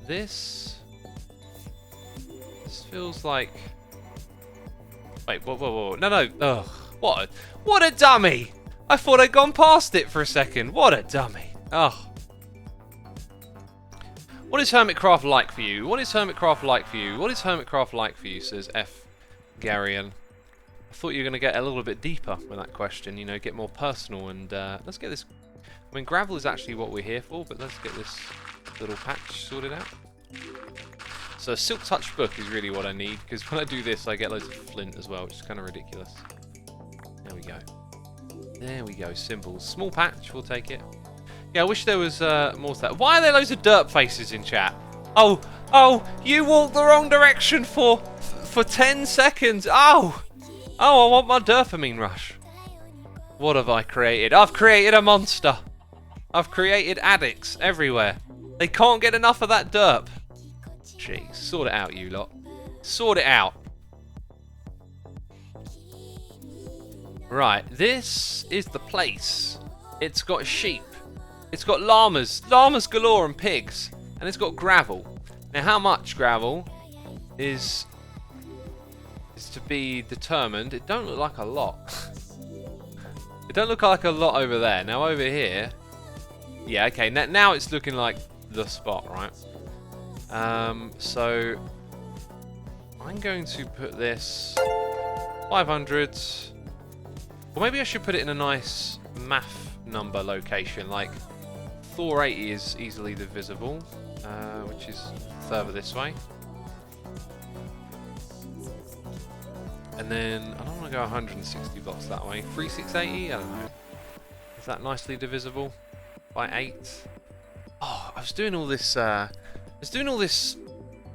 This feels like... Wait, whoa. No. Ugh. What a dummy! I thought I'd gone past it for a second. What a dummy. Oh. What is Hermitcraft like for you? What is Hermitcraft like for you? What is Hermitcraft like for you? Says F. Garian. I thought you were going to get a little bit deeper with that question, you know, get more personal, and let's get this. I mean, gravel is actually what we're here for, but let's get this little patch sorted out. So a Silk Touch book is really what I need, because when I do this I get loads of flint as well, which is kind of ridiculous. There we go. There we go, simple. Small patch, we'll take it. Yeah, I wish there was more to that. Why are there loads of dirt faces in chat? Oh, you walked the wrong direction for 10 seconds. Oh, I want my dopamine rush. What have I created? I've created a monster. I've created addicts everywhere. They can't get enough of that derp. Jeez, sort it out, you lot. Sort it out. Right, this is the place. It's got sheep. It's got llamas galore and pigs. And it's got gravel. Now, how much gravel is to be determined. It don't look like a lot. It don't look like a lot over there. Now, over here... Yeah, okay, now it's looking like the spot, right? So I'm going to put this 500, or maybe I should put it in a nice math number location, like Thor 80 is easily divisible, which is further this way. And then I don't want to go 160 blocks that way. 3680, I don't know. Is that nicely divisible by 8? Oh, I was doing all this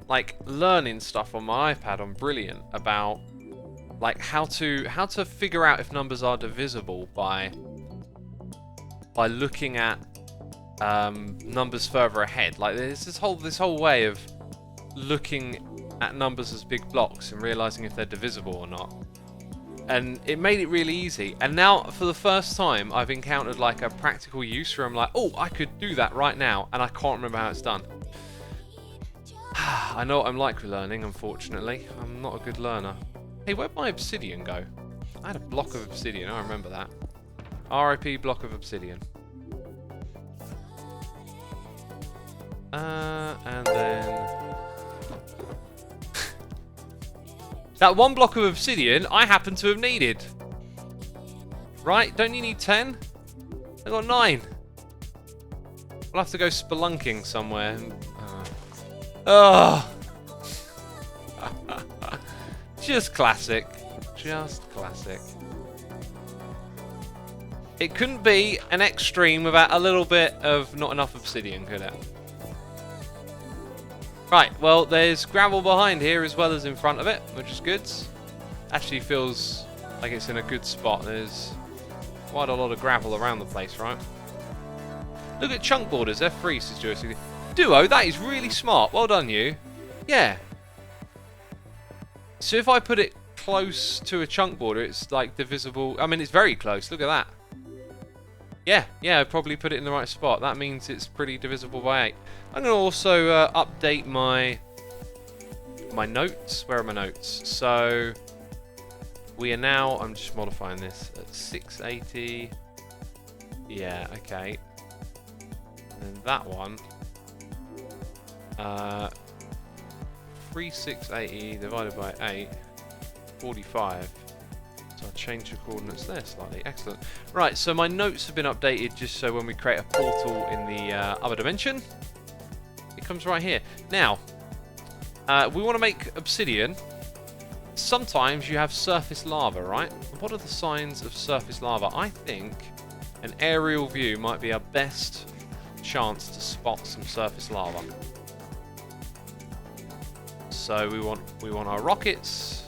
like learning stuff on my iPad on Brilliant about like how to figure out if numbers are divisible by looking at numbers further ahead. Like there's this whole way of looking at numbers as big blocks and realizing if they're divisible or not. And it made it really easy. And now, for the first time, I've encountered like a practical use where I'm like, oh, I could do that right now, and I can't remember how it's done. I know what I'm like with learning, unfortunately. I'm not a good learner. Hey, where'd my obsidian go? I had a block of obsidian, I remember that. RIP block of obsidian. And then... that one block of obsidian I happen to have needed. Right? Don't you need 10? I got 9. We'll have to go spelunking somewhere. Oh. Just classic. Just classic. It couldn't be an extreme without a little bit of not enough obsidian, could it? Right, well, there's gravel behind here as well as in front of it, which is good. Actually feels like it's in a good spot. There's quite a lot of gravel around the place, right? Look at chunk borders, F3 says Joyce. Duo, that is really smart. Well done, you. Yeah. So if I put it close to a chunk border, it's like divisible. I mean, it's very close. Look at that. Yeah, I'd probably put it in the right spot. That means it's pretty divisible by 8. I'm going to also update my notes. Where are my notes? So we are now, I'm just modifying this, at 680. Yeah, okay. And that one, 3680 divided by 8, 45. So I'll change the coordinates there slightly. Excellent. Right, so my notes have been updated just so when we create a portal in the other dimension, it comes right here. Now, we want to make obsidian. Sometimes you have surface lava, right? What are the signs of surface lava? I think an aerial view might be our best chance to spot some surface lava. So we want our rockets.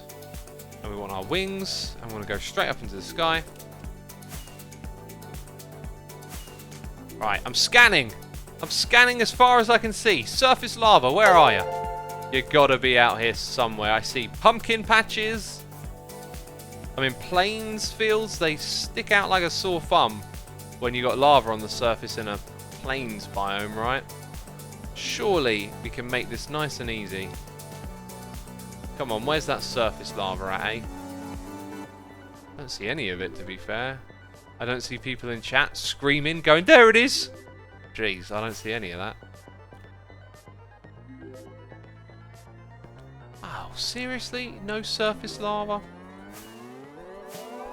And we want our wings, and we want to go straight up into the sky. Right, I'm scanning. I'm scanning as far as I can see. Surface lava, where are you? You gotta be out here somewhere. I see pumpkin patches. I mean, plains fields, they stick out like a sore thumb when you got lava on the surface in a plains biome, right? Surely we can make this nice and easy. Come on, where's that surface lava at, eh? I don't see any of it, to be fair. I don't see people in chat screaming, going, there it is! Jeez, I don't see any of that. seriously? No surface lava?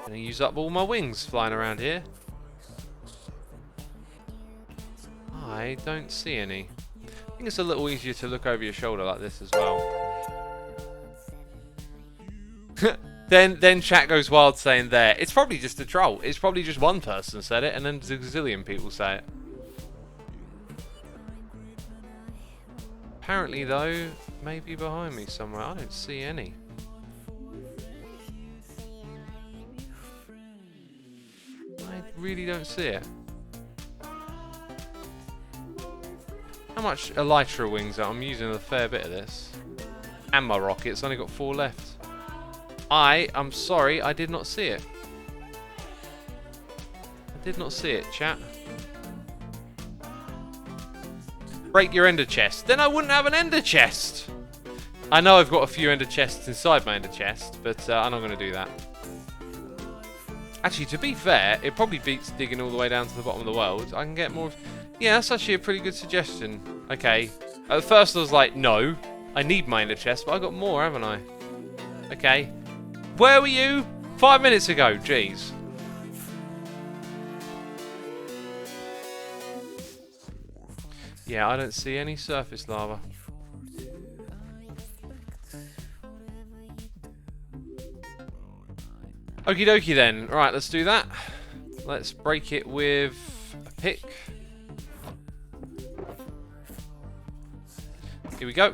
Gonna use up all my wings flying around here. I don't see any. I think it's a little easier to look over your shoulder like this as well. Then chat goes wild saying there. It's probably just a troll. It's probably just one person said it and then a gazillion people say it. Apparently though, maybe behind me somewhere. I don't see any. I really don't see it. How much elytra wings are I'm using a fair bit of this. And my rockets, only got 4 left. I'm sorry, I did not see it. I did not see it, chat. Break your ender chest. Then I wouldn't have an ender chest. I know I've got a few ender chests inside my ender chest, but I'm not going to do that. Actually, to be fair, it probably beats digging all the way down to the bottom of the world. I can get more of... Yeah, that's actually a pretty good suggestion. Okay. At first I was like, no, I need my ender chest, but I got more, haven't I? Okay. Where were you 5 minutes ago? Jeez. Yeah, I don't see any surface lava. Okie dokie then. Right, let's do that. Let's break it with a pick. Here we go.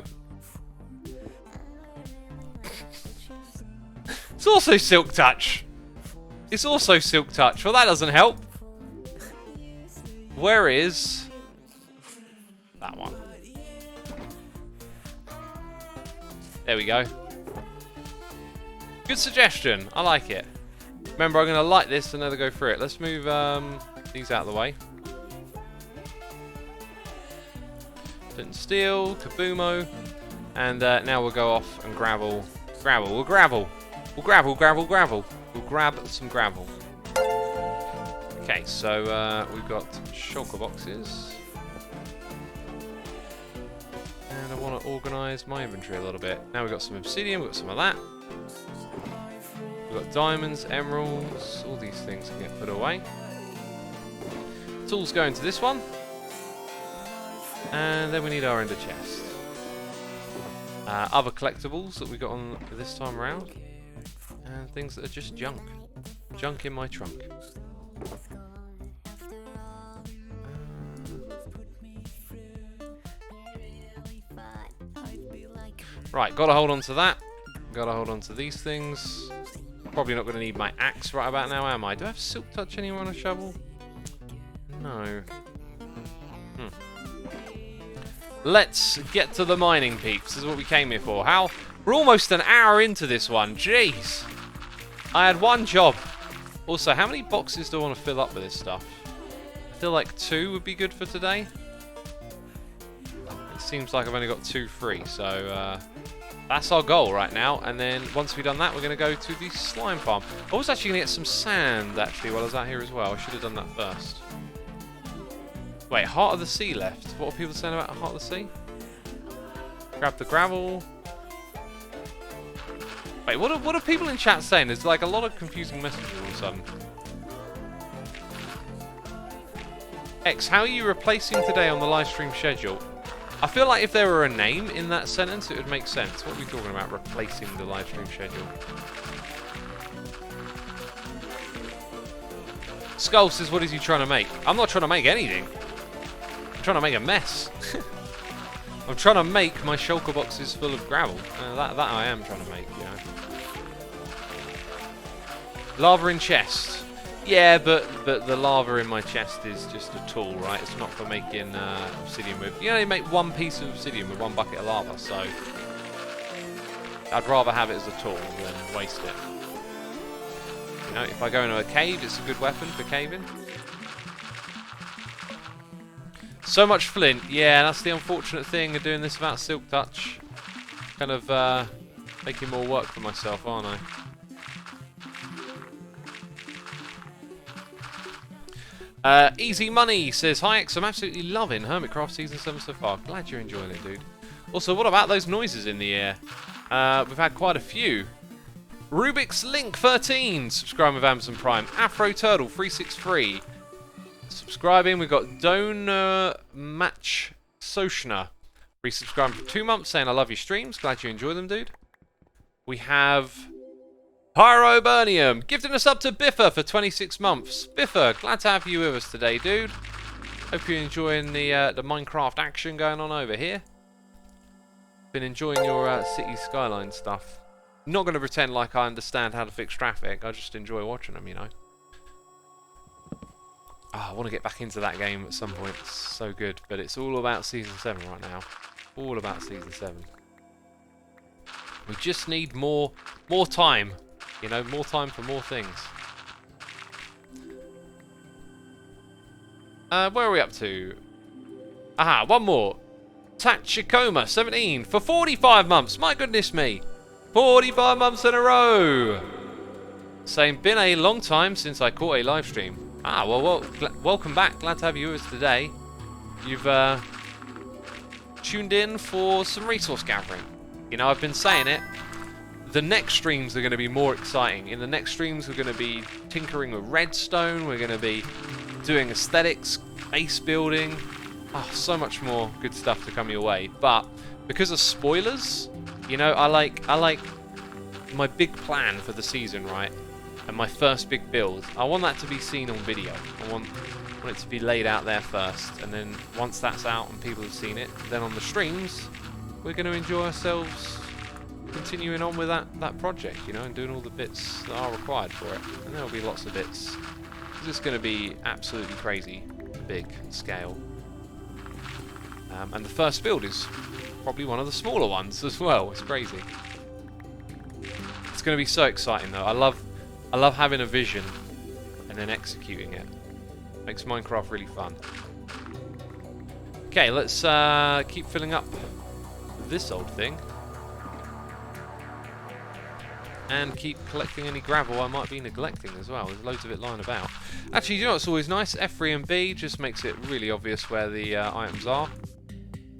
It's also Silk Touch. It's also Silk Touch. Well, that doesn't help. Where is that one? There we go. Good suggestion. I like it. Remember, I'm going to light this and then go through it. Let's move these out of the way. Flint and steel, kaboomo. And now we'll go off and gravel. Gravel. We'll gravel. We'll gravel, gravel, gravel. We'll grab some gravel. Okay, so we've got shulker boxes. And I want to organise my inventory a little bit. Now we've got some obsidian, we've got some of that. We've got diamonds, emeralds, all these things can get put away. Tools go into this one. And then we need our ender chest. Other collectibles that we got on this time around. And things that are just junk. Junk in my trunk. Right, gotta hold on to that. Gotta hold on to these things. Probably not gonna need my axe right about now, am I? Do I have Silk Touch anywhere on a shovel? No. Let's get to the mining, peeps. This is what we came here for. How? We're almost an hour into this one. Jeez. I had one job. Also, how many boxes do I want to fill up with this stuff? I feel like 2 would be good for today. It seems like I've only got 2 free, so that's our goal right now. And then once we've done that, we're going to go to the slime farm. I was actually going to get some sand, actually, while I was out here as well. I should have done that first. Wait, Heart of the Sea left. What are people saying about Heart of the Sea? Grab the gravel. Wait, what are people in chat saying? There's like a lot of confusing messages all of a sudden. X, how are you replacing today on the live stream schedule? I feel like if there were a name in that sentence, it would make sense. What are we talking about, replacing the live stream schedule? Skull says, what is he trying to make? I'm not trying to make anything. I'm trying to make a mess. I'm trying to make my shulker boxes full of gravel. That I am trying to make, you know. Lava in chest. Yeah, but the lava in my chest is just a tool, right? It's not for making obsidian with. You only make 1 piece of obsidian with 1 bucket of lava, so I'd rather have it as a tool than waste it. You know, if I go into a cave, it's a good weapon for caving. So much flint. Yeah, that's the unfortunate thing of doing this without Silk Touch. Kind of making more work for myself, aren't I? Easy Money says, hi X, I'm absolutely loving Hermitcraft Season 7 so far. Glad you're enjoying it, dude. Also, what about those noises in the air? We've had quite a few. Rubik's Link 13, subscribing with Amazon Prime. Afro Turtle 363, subscribing. We've got Donor Match Soshna, resubscribing for 2 months, saying I love your streams. Glad you enjoy them, dude. We have Pyroburnium, gifting us up to Biffa for 26 months. Biffa, glad to have you with us today, dude. Hope you're enjoying the Minecraft action going on over here. Been enjoying your city skyline stuff. Not going to pretend like I understand how to fix traffic. I just enjoy watching them, you know. Oh, I want to get back into that game at some point. It's so good. But it's all about Season 7 right now. All about Season 7. We just need more time. You know, more time for more things. Where are we up to? Aha, one more. Tachikoma 17 for 45 months. My goodness me. 45 months in a row. Saying, been a long time since I caught a live stream. Ah, well, welcome back. Glad to have you with us today. You've tuned in for some resource gathering. You know, I've been saying it. The next streams are going to be more exciting. In the next streams, we're going to be tinkering with redstone. We're going to be doing aesthetics, base building. Oh, so much more good stuff to come your way. But because of spoilers, you know, I like my big plan for the season, right? And my first big build. I want that to be seen on video. I want it to be laid out there first. And then once that's out and people have seen it, then on the streams, we're going to enjoy ourselves continuing on with that project, you know, and doing all the bits that are required for it. And there'll be lots of bits. It's going to be absolutely crazy, big scale. And the first build is probably one of the smaller ones as well. It's crazy. It's going to be so exciting though. I love having a vision and then executing it. Makes Minecraft really fun. Okay, let's keep filling up this old thing. And keep collecting any gravel I might be neglecting as well. There's loads of it lying about. Actually, you know what's always nice? F3 and B just makes it really obvious where the items are.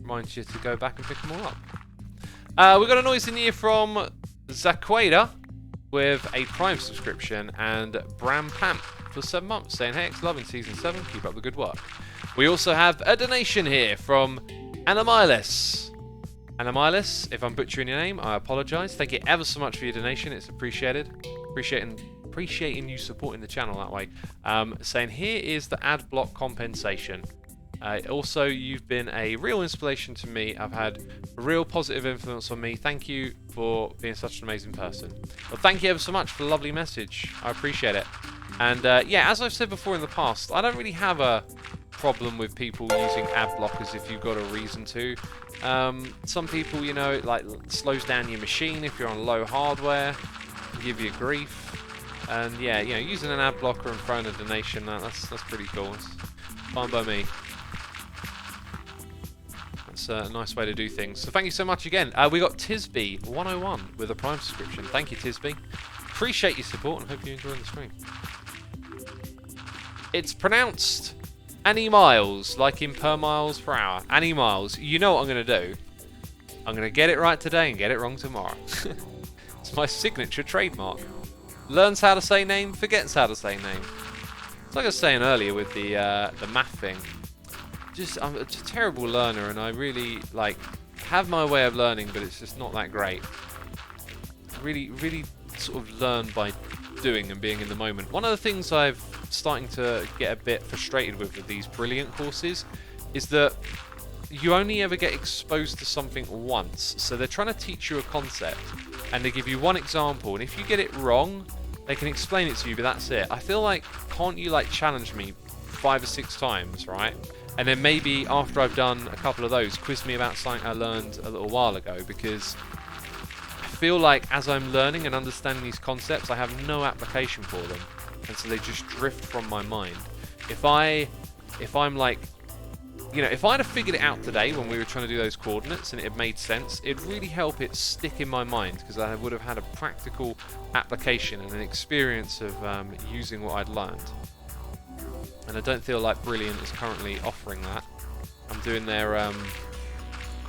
Reminds you to go back and pick them all up. We got a noise in here from Zaqueda with a Prime subscription, and Bram Pamp for 7 months, saying, hey, it's loving Season 7, keep up the good work. We also have a donation here from Anamilis. Anamilis, if I'm butchering your name, I apologise. Thank you ever so much for your donation, it's appreciated. Appreciating you supporting the channel that way. Saying, here is the ad block compensation. Also, you've been a real inspiration to me. I've had a real positive influence on me. Thank you for being such an amazing person. Well, thank you ever so much for the lovely message. I appreciate it. And yeah, as I've said before in the past, I don't really have a problem with people using ad blockers if you've got a reason to. Some people, you know, it like slows down your machine if you're on low hardware, give you grief. And yeah, you know, using an ad blocker and throwing a donation, that's pretty cool. It's fine by me. That's a nice way to do things. So thank you so much again. We got Tisby101 with a Prime subscription. Thank you, Tisby. Appreciate your support and hope you're enjoying the stream. It's pronounced Annie Miles, like in per miles per hour. Annie Miles. You know what I'm going to do? I'm going to get it right today and get it wrong tomorrow. It's my signature trademark. Learns how to say name, forgets how to say name. It's like I was saying earlier with the math thing. I'm a terrible learner, and I really like have my way of learning, but it's just not that great. Really sort of learn by doing and being in the moment. One of the things I've starting to get a bit frustrated with these brilliant courses is that you only ever get exposed to something once. So they're trying to teach you a concept, and they give you one example, and if you get it wrong, they can explain it to you, but that's it. I feel like, can't you like challenge me 5 or 6 times, right? And then maybe after I've done a couple of those, quiz me about something I learned a little while ago, because I feel like as I'm learning and understanding these concepts, I have no application for them, and so they just drift from my mind. If I'm like, you know, if I'd have figured it out today when we were trying to do those coordinates and it had made sense, it'd really help it stick in my mind, because I would have had a practical application and an experience of using what I'd learned. And I don't feel like Brilliant is currently offering that. I'm doing their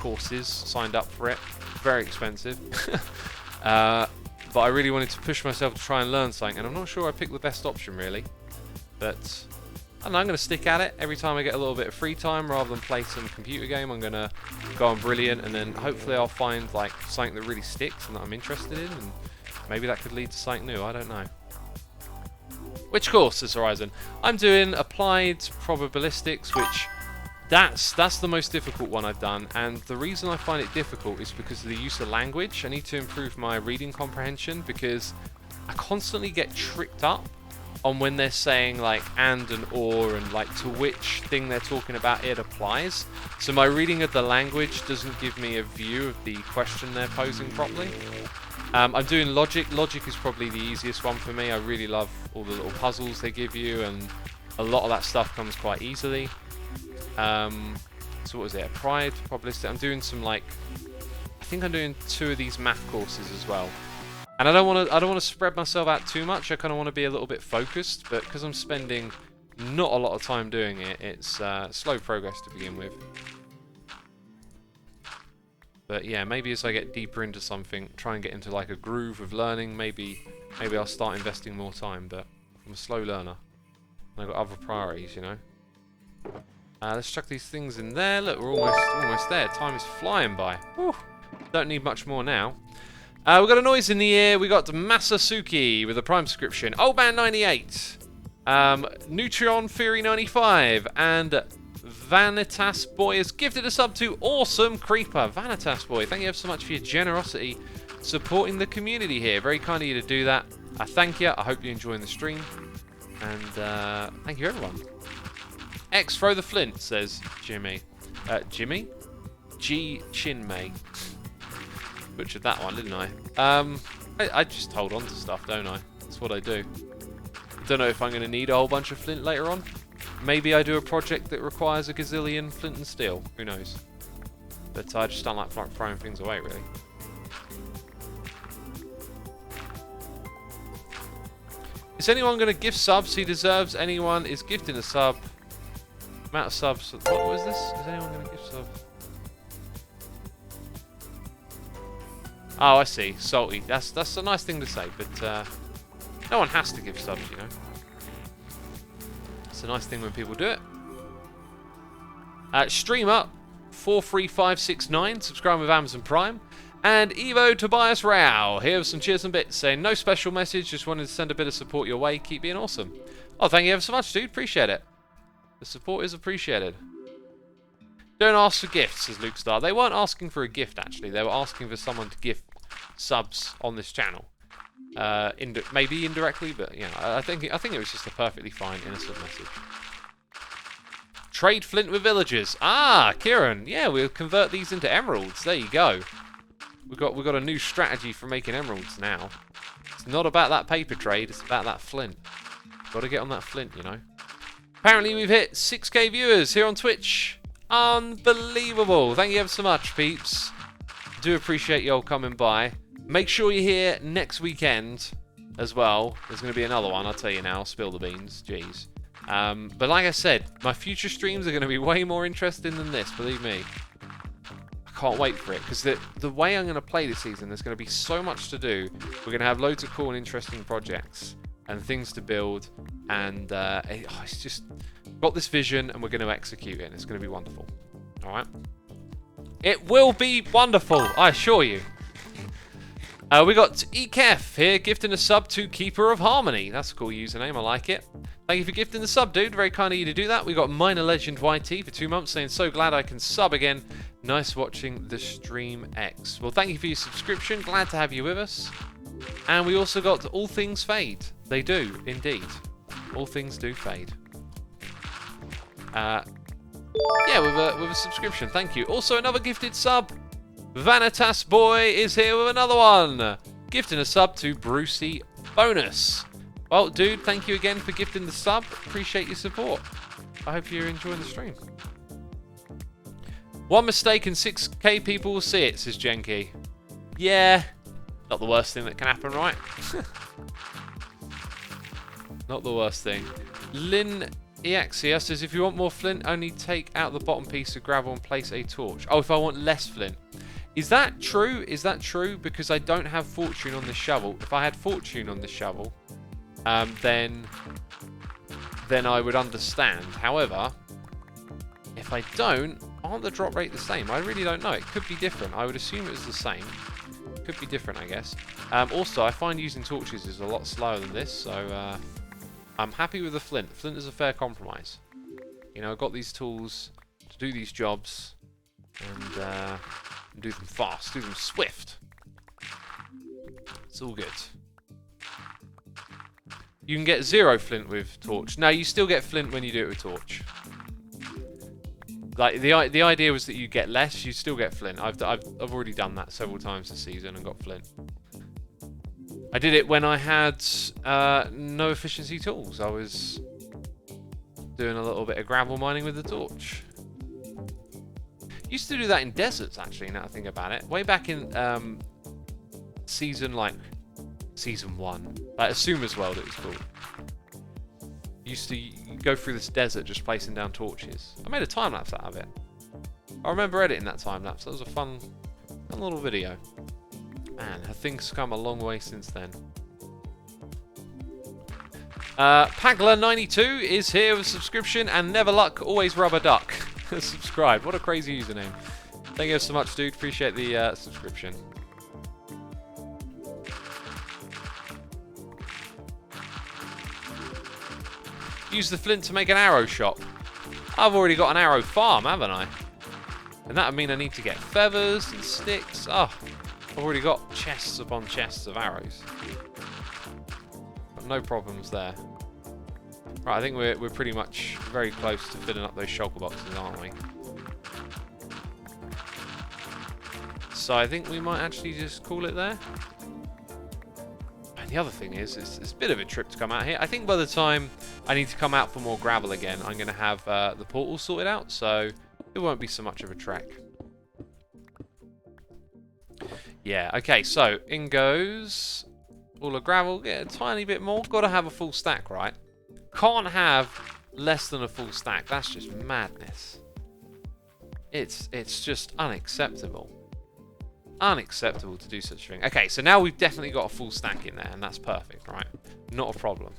courses signed up for it. Very expensive. But I really wanted to push myself to try and learn something, and I'm not sure I picked the best option really. But I don't know, I'm going to stick at it. Every time I get a little bit of free time, rather than play some computer game, I'm going to go on Brilliant, and then hopefully I'll find like something that really sticks and that I'm interested in, and maybe that could lead to something new. I don't know. Which course, says Horizon? I'm doing Applied Probabilistics, which that's the most difficult one I've done, and the reason I find it difficult is because of the use of language. I need to improve my reading comprehension because I constantly get tricked up on when they're saying like and or and like to which thing they're talking about it applies. So my reading of the language doesn't give me a view of the question they're posing properly. I'm doing logic. Logic is probably the easiest one for me. I really love all the little puzzles they give you, and a lot of that stuff comes quite easily. So what was it? Applied Probabilistic. I'm doing some like, I think I'm doing 2 of these math courses as well. And I don't want to spread myself out too much. I kind of want to be a little bit focused, but because I'm spending not a lot of time doing it, it's slow progress to begin with. But yeah, maybe as I get deeper into something, try and get into like a groove of learning, maybe I'll start investing more time. But I'm a slow learner, and I've got other priorities, you know. Let's chuck these things in there. Look, we're almost there. Time is flying by. Whew. Don't need much more now. We've got a noise in the ear. We got Masasuki with a Prime subscription. Old Man 98. Neutron Fury 95. And Vanitas Boy has gifted a sub to Awesome Creeper. Vanitas Boy, thank you ever so much for your generosity supporting the community here. Very kind of you to do that. I thank you. I hope you're enjoying the stream. And thank you everyone. X throw the flint, says Jimmy. Jimmy? G Chinmay. Butchered that one, didn't I? I just hold on to stuff, don't I? That's what I do. Don't know if I'm going to need a whole bunch of flint later on. Maybe I do a project that requires a gazillion flint and steel. Who knows? But I just don't like throwing things away, really. Is anyone going to gift subs? He deserves. Anyone is gifting a sub. Amount of subs. What was this? Is anyone going to gift subs? Oh, I see. Salty. That's a nice thing to say, but no one has to give subs, you know. It's a nice thing when people do it. Stream up 43569, subscribe with Amazon Prime, and Evo Tobias Rao here with some cheers and bits, saying no special message, just wanted to send a bit of support your way. Keep being awesome. Oh, thank you ever so much, dude. Appreciate it. The support is appreciated. Don't ask for gifts, says Luke Star. They weren't asking for a gift, actually. They were asking for someone to gift subs on this channel. Maybe indirectly, but you know, I think it was just a perfectly fine, innocent message. Trade flint with villagers. Ah, Kieran. Yeah, we'll convert these into emeralds. There you go. We've got a new strategy for making emeralds now. It's not about that paper trade. It's about that flint. Got to get on that flint, you know. Apparently, we've hit 6K viewers here on Twitch. Unbelievable. Thank you ever so much, peeps. Do appreciate you all coming by. Make sure you're here next weekend as well. There's going to be another one, I'll tell you now. Spill the beans. Jeez. But like I said, my future streams are going to be way more interesting than this, believe me. I can't wait for it, because the way I'm going to play this season, there's going to be so much to do. We're going to have loads of cool and interesting projects and things to build, and it's just got this vision, and we're going to execute it, and it's going to be wonderful. All right? It will be wonderful, I assure you. We got Ekef here, gifting a sub to Keeper of Harmony. That's a cool username, I like it. Thank you for gifting the sub, dude. Very kind of you to do that. We got Minor Legend YT for 2 months, saying, so glad I can sub again. Nice watching the stream X. Well, thank you for your subscription. Glad to have you with us. And we also got All Things Fade. They do, indeed. All things do fade. Yeah, with a subscription. Thank you. Also, another gifted sub. Vanitas Boy is here with another one. Gifting a sub to Brucey Bonus. Well, dude, thank you again for gifting the sub. Appreciate your support. I hope you're enjoying the stream. One mistake and 6K people will see it, says Genki. Yeah, not the worst thing that can happen, right? Not the worst thing. Lynn Eaxia says, if you want more flint, only take out the bottom piece of gravel and place a torch. Oh, if I want less flint. Is that true? Is that true? Because I don't have fortune on this shovel. If I had fortune on this shovel, then I would understand. However, if I don't, aren't the drop rate the same? I really don't know. It could be different. I would assume it was the same. Could be different, I guess. Also, I find using torches is a lot slower than this, so I'm happy with the flint. Flint is a fair compromise. You know, I've got these tools to do these jobs and do them fast, do them swift. It's all good. You can get 0 flint with torch. No, you still get flint when you do it with torch. Like the idea was that you get less, you still get flint. I've already done that several times this season and got flint. I did it when I had no efficiency tools. I was doing a little bit of gravel mining with the torch. Used to do that in deserts, actually, now I think about it. Way back in season 1, like Asuma's World it was called. Used to go through this desert just placing down torches. I made a time lapse out of it. I remember editing that time lapse. That was a fun little video. Man, have things come a long way since then. Pagla92 is here with a subscription, and Never Luck Always Rubber Duck subscribed. What a crazy username. Thank you so much, dude. Appreciate the subscription. Use the flint to make an arrow shop. I've already got an arrow farm, haven't I? And that would mean I need to get feathers and sticks. Oh, I've already got chests upon chests of arrows. But no problems there. Right, I think we're pretty much very close to filling up those shulker boxes, aren't we? So I think we might actually just call it there. And the other thing is, it's a bit of a trip to come out here. I think by the time I need to come out for more gravel again, I'm going to have the portal sorted out, so it won't be so much of a trek. Yeah, okay, so in goes all the gravel. Get a tiny bit more. Got to have a full stack, right? Can't have less than a full stack. That's just madness. It's just unacceptable. Unacceptable to do such a thing. Okay, so now we've definitely got a full stack in there, and that's perfect, right? Not a problem.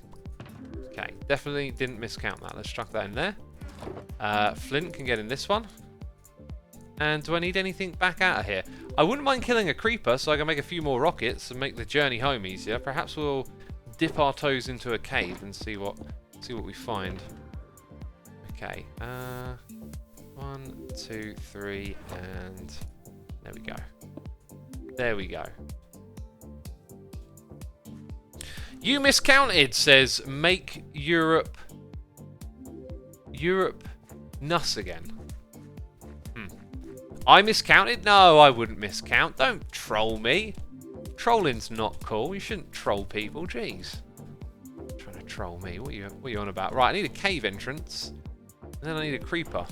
Okay, definitely didn't miscount that. Let's chuck that in there. Flint can get in this one. And do I need anything back out of here? I wouldn't mind killing a creeper so I can make a few more rockets and make the journey home easier. Perhaps we'll dip our toes into a cave and see what we find. Okay, 1, 2, 3, and there we go. There we go. You miscounted, says make Europe nuss again. I miscounted? No, I wouldn't miscount. Don't troll me. Trolling's not cool. You shouldn't troll people. Jeez. Trying to troll me. What are you on about? Right, I need a cave entrance. And then I need a creeper.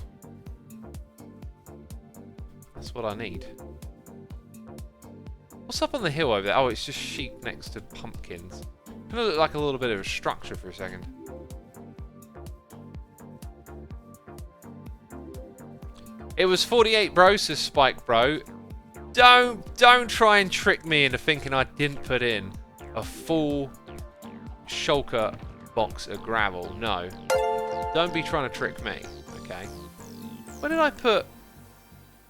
That's what I need. What's up on the hill over there? Oh, it's just sheep next to pumpkins. Kind of look like a little bit of a structure for a second. It was 48, bro, says Spike, bro. Don't try and trick me into thinking I didn't put in a full shulker box of gravel. No. Don't be trying to trick me, okay? Where did I put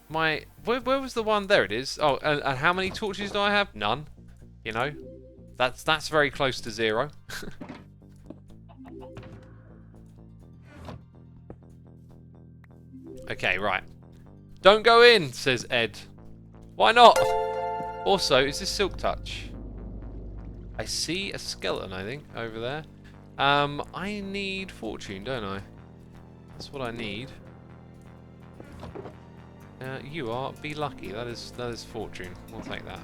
my... Where was the one? There it is. Oh, and how many torches do I have? None. You know? That's very close to 0. Okay, right. Don't go in, says Ed. Why not? Also, is this Silk Touch? I see a skeleton, I think, over there. I need fortune, don't I? That's what I need. You are. Be lucky. That is fortune. We'll take that.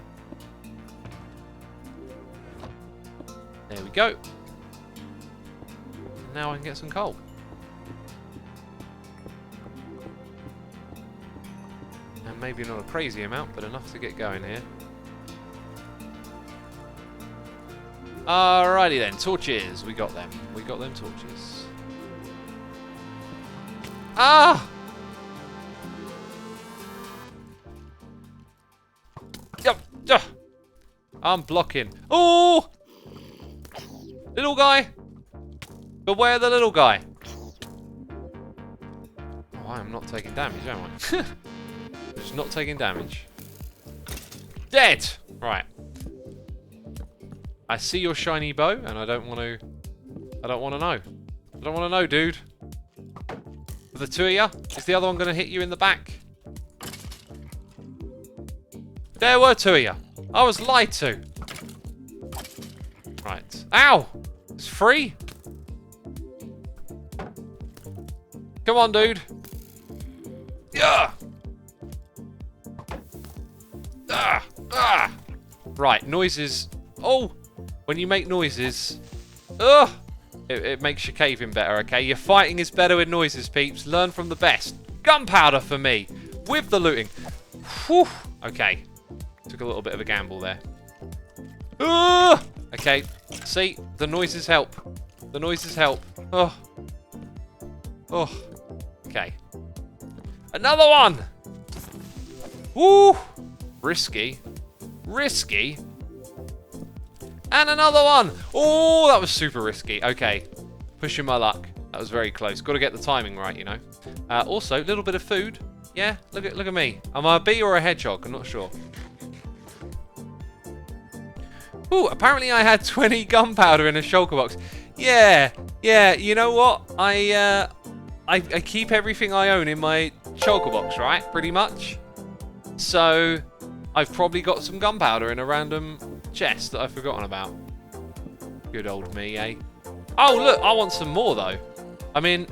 There we go. Now I can get some coal. And maybe not a crazy amount, but enough to get going here. Alrighty then, torches. We got them. We got them torches. Ah! Yep. I'm blocking. Oh! Little guy. Beware the little guy. Oh, I am not taking damage, am I? Just not taking damage. Dead! Right. I see your shiny bow, and I don't want to... I don't want to know. I don't want to know, dude. Are the two of you? Is the other one going to hit you in the back? There were two of you. I was lied to. Right. Ow! It's free? Come on, dude. Yeah! Ah! Ah! Right, noises. Oh! When you make noises... Ugh! It makes your caving better, okay? Your fighting is better with noises, peeps. Learn from the best. Gunpowder for me. With the looting. Whew! Okay. Took a little bit of a gamble there. Ugh! Okay. See? The noises help. The noises help. Oh. Oh. Okay. Another one! Woo! Risky. Risky. And another one! Oh, that was super risky. Okay. Pushing my luck. That was very close. Got to get the timing right, you know. Also, a little bit of food. Yeah, look at me. Am I a bee or a hedgehog? I'm not sure. Ooh, apparently I had 20 gunpowder in a shulker box. Yeah, you know what? I keep everything I own in my shulker box, right? Pretty much. So, I've probably got some gunpowder in a random chest that I've forgotten about. Good old me, eh? Oh, look, I want some more, though. I mean,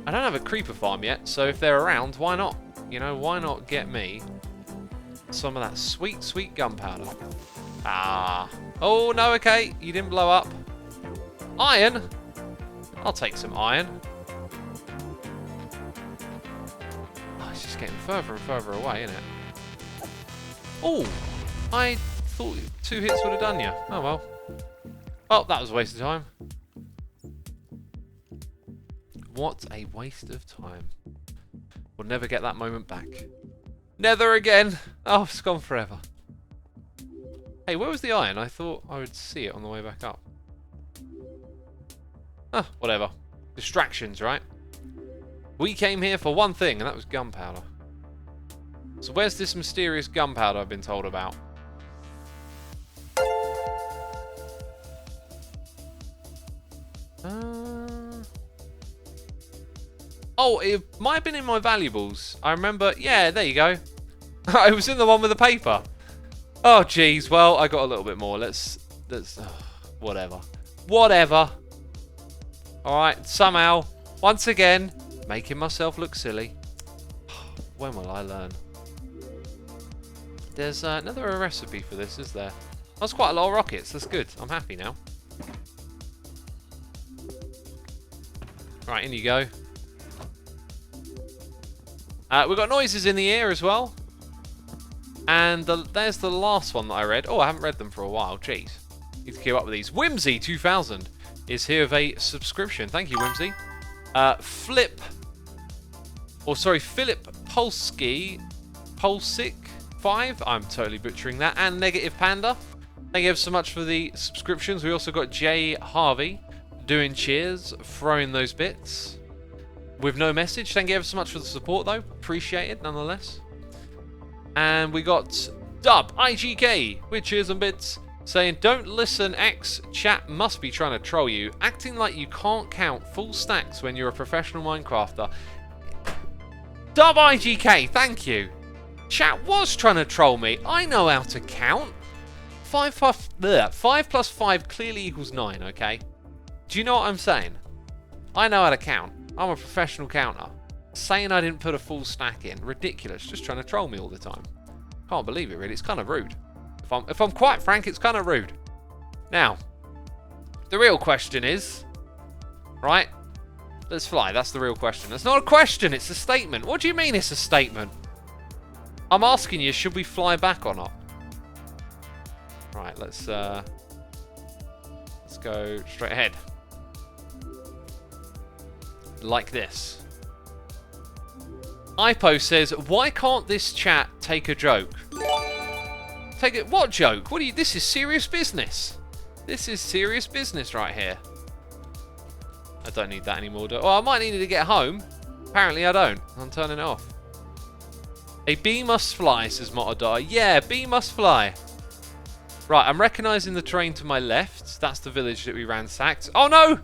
I don't have a creeper farm yet, so if they're around, why not? You know, why not get me some of that sweet, sweet gunpowder? Ah. Oh, no, okay. You didn't blow up. Iron? I'll take some iron. Oh, it's just getting further and further away, isn't it? Oh, I thought 2 hits would have done you. Oh, well. Oh, that was a waste of time. What a waste of time. We'll never get that moment back. Never again. Oh, it's gone forever. Hey, where was the iron? I thought I would see it on the way back up. Ah, whatever. Distractions, right? We came here for one thing, and that was gunpowder. So where's this mysterious gunpowder I've been told about? Oh, it might have been in my valuables. I remember... Yeah, there you go. It was in the one with the paper. Oh, jeez. Well, I got a little bit more. Let's whatever. Whatever. Alright, somehow, once again, making myself look silly. When will I learn? There's another recipe for this, is there? That's quite a lot of rockets. That's good. I'm happy now. Right, in you go. We've got noises in the air as well. And there's the last one that I read. Oh, I haven't read them for a while. Jeez. Need to keep up with these. Whimsy 2000 is here with a subscription. Thank you, Whimsy. Philip Pulsic 5. I'm totally butchering that. And Negative Panda. Thank you ever so much for the subscriptions. We also got Jay Harvey doing cheers, throwing those bits. With no message. Thank you ever so much for the support, though. Appreciate it, nonetheless. And we got Dub IGK with cheers and bits, saying, "Don't listen, X. Chat must be trying to troll you, acting like you can't count full stacks when you're a professional Minecrafter." Dub IGK, thank you. Chat was trying to troll me. I know how to count. 5 plus 5 clearly equals 9, okay? Do you know what I'm saying? I know how to count. I'm a professional counter. Saying I didn't put a full stack in, ridiculous. Just trying to troll me all the time. Can't believe it, really. It's kind of rude. If I'm quite frank, it's kind of rude. Now, the real question is, right? Let's fly. That's the real question. It's not a question. It's a statement. What do you mean it's a statement? I'm asking you, should we fly back or not? Right. Let's go straight ahead. Like this. Ipo says, why can't this chat take a joke? Take it? What joke? What are you? This is serious business. This is serious business right here. I don't need that anymore. Well, I might need it to get home. Apparently I don't. I'm turning it off. A bee must fly, says Motodai. Yeah, bee must fly. Right, I'm recognising the terrain to my left. That's the village that we ransacked. Oh no!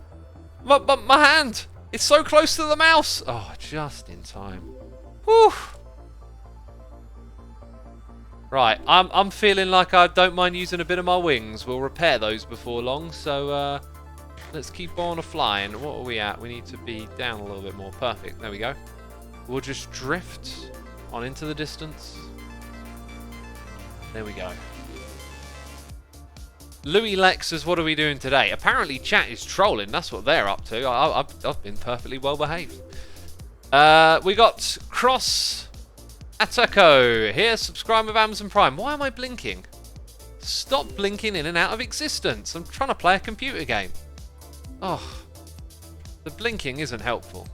My hand! It's so close to the mouse! Oh, just in time. Whew! Right, I'm feeling like I don't mind using a bit of my wings. We'll repair those before long, so let's keep on flying. What are we at? We need to be down a little bit more. Perfect, there we go. We'll just drift on into the distance. There we go. Louis Lex says, what are we doing today? Apparently chat is trolling, that's what they're up to. I've been perfectly well behaved. We got Cross Atako here, subscribe with Amazon Prime. Why am I blinking? Stop blinking in and out of existence. I'm trying to play a computer game. Oh, the blinking isn't helpful.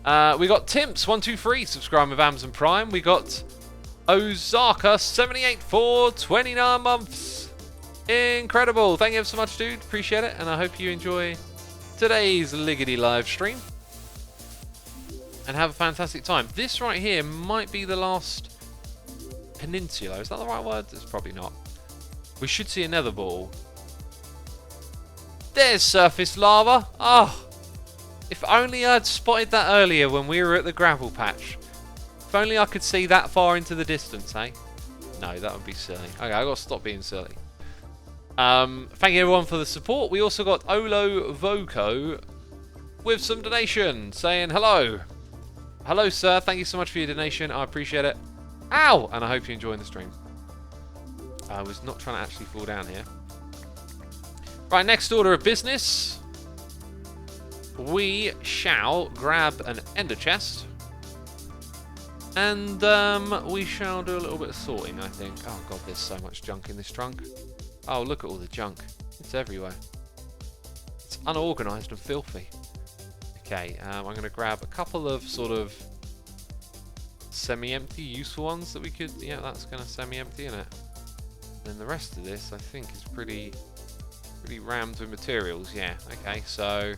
We got Timps123, subscribe with Amazon Prime. We got Ozaka78 for 29 months. Incredible. Thank you so much, dude. Appreciate it. And I hope you enjoy today's Liggity live stream. And have a fantastic time. This right here might be the last peninsula. Is that the right word? It's probably not. We should see a nether ball. There's surface lava. Oh, if only I'd spotted that earlier when we were at the gravel patch. If only I could see that far into the distance, eh? No, that would be silly. Okay, I've got to stop being silly. Thank you everyone for the support. We also got Olo Voco with some donation saying hello. Hello, sir. Thank you so much for your donation. I appreciate it. Ow! And I hope you're enjoying the stream. I was not trying to actually fall down here. Right, next order of business. We shall grab an ender chest. And we shall do a little bit of sorting, I think. Oh god, there's so much junk in this trunk. Oh, look at all the junk. It's everywhere. It's unorganised and filthy. Okay, I'm going to grab a couple of sort of semi-empty, useful ones that we could... Yeah, that's kind of semi-empty, isn't it? And then the rest of this, I think, is pretty rammed with materials. Yeah, okay, so...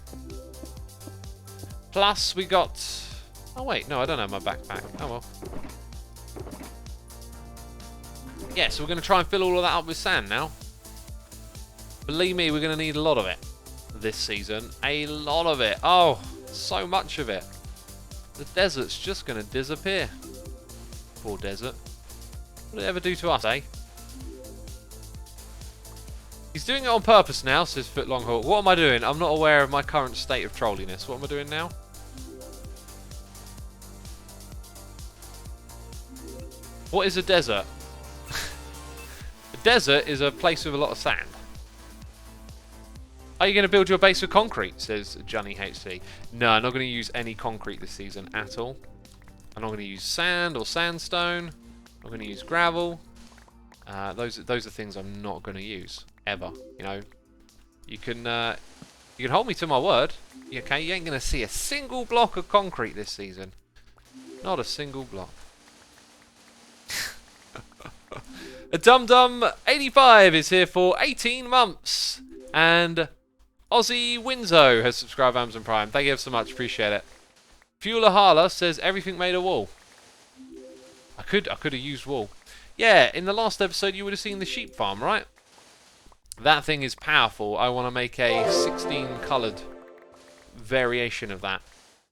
Plus, we got... Oh, wait, no, I don't have my backpack. Oh, well. Yeah, so we're going to try and fill all of that up with sand now. Believe me, we're going to need a lot of it this season. A lot of it. Oh, so much of it. The desert's just going to disappear. Poor desert. What did it ever do to us, eh? He's doing it on purpose now, says Footlonghawk. What am I doing? I'm not aware of my current state of trolliness. What am I doing now? What is a desert? A desert is a place with a lot of sand. Are you going to build your base with concrete? Says Johnny HC. No, I'm not going to use any concrete this season at all. I'm not going to use sand or sandstone. I'm going to use gravel. Those are things I'm not going to use ever. You know, you can hold me to my word. Okay, you ain't going to see a single block of concrete this season. Not a single block. A Dum-Dum85 is here for 18 months. And Aussie Winzo has subscribed to Amazon Prime. Thank you so much. Appreciate it. Fuelahala says everything made of wool. I could have used wool. Yeah, in the last episode you would have seen the sheep farm, right? That thing is powerful. I want to make a 16 coloured variation of that.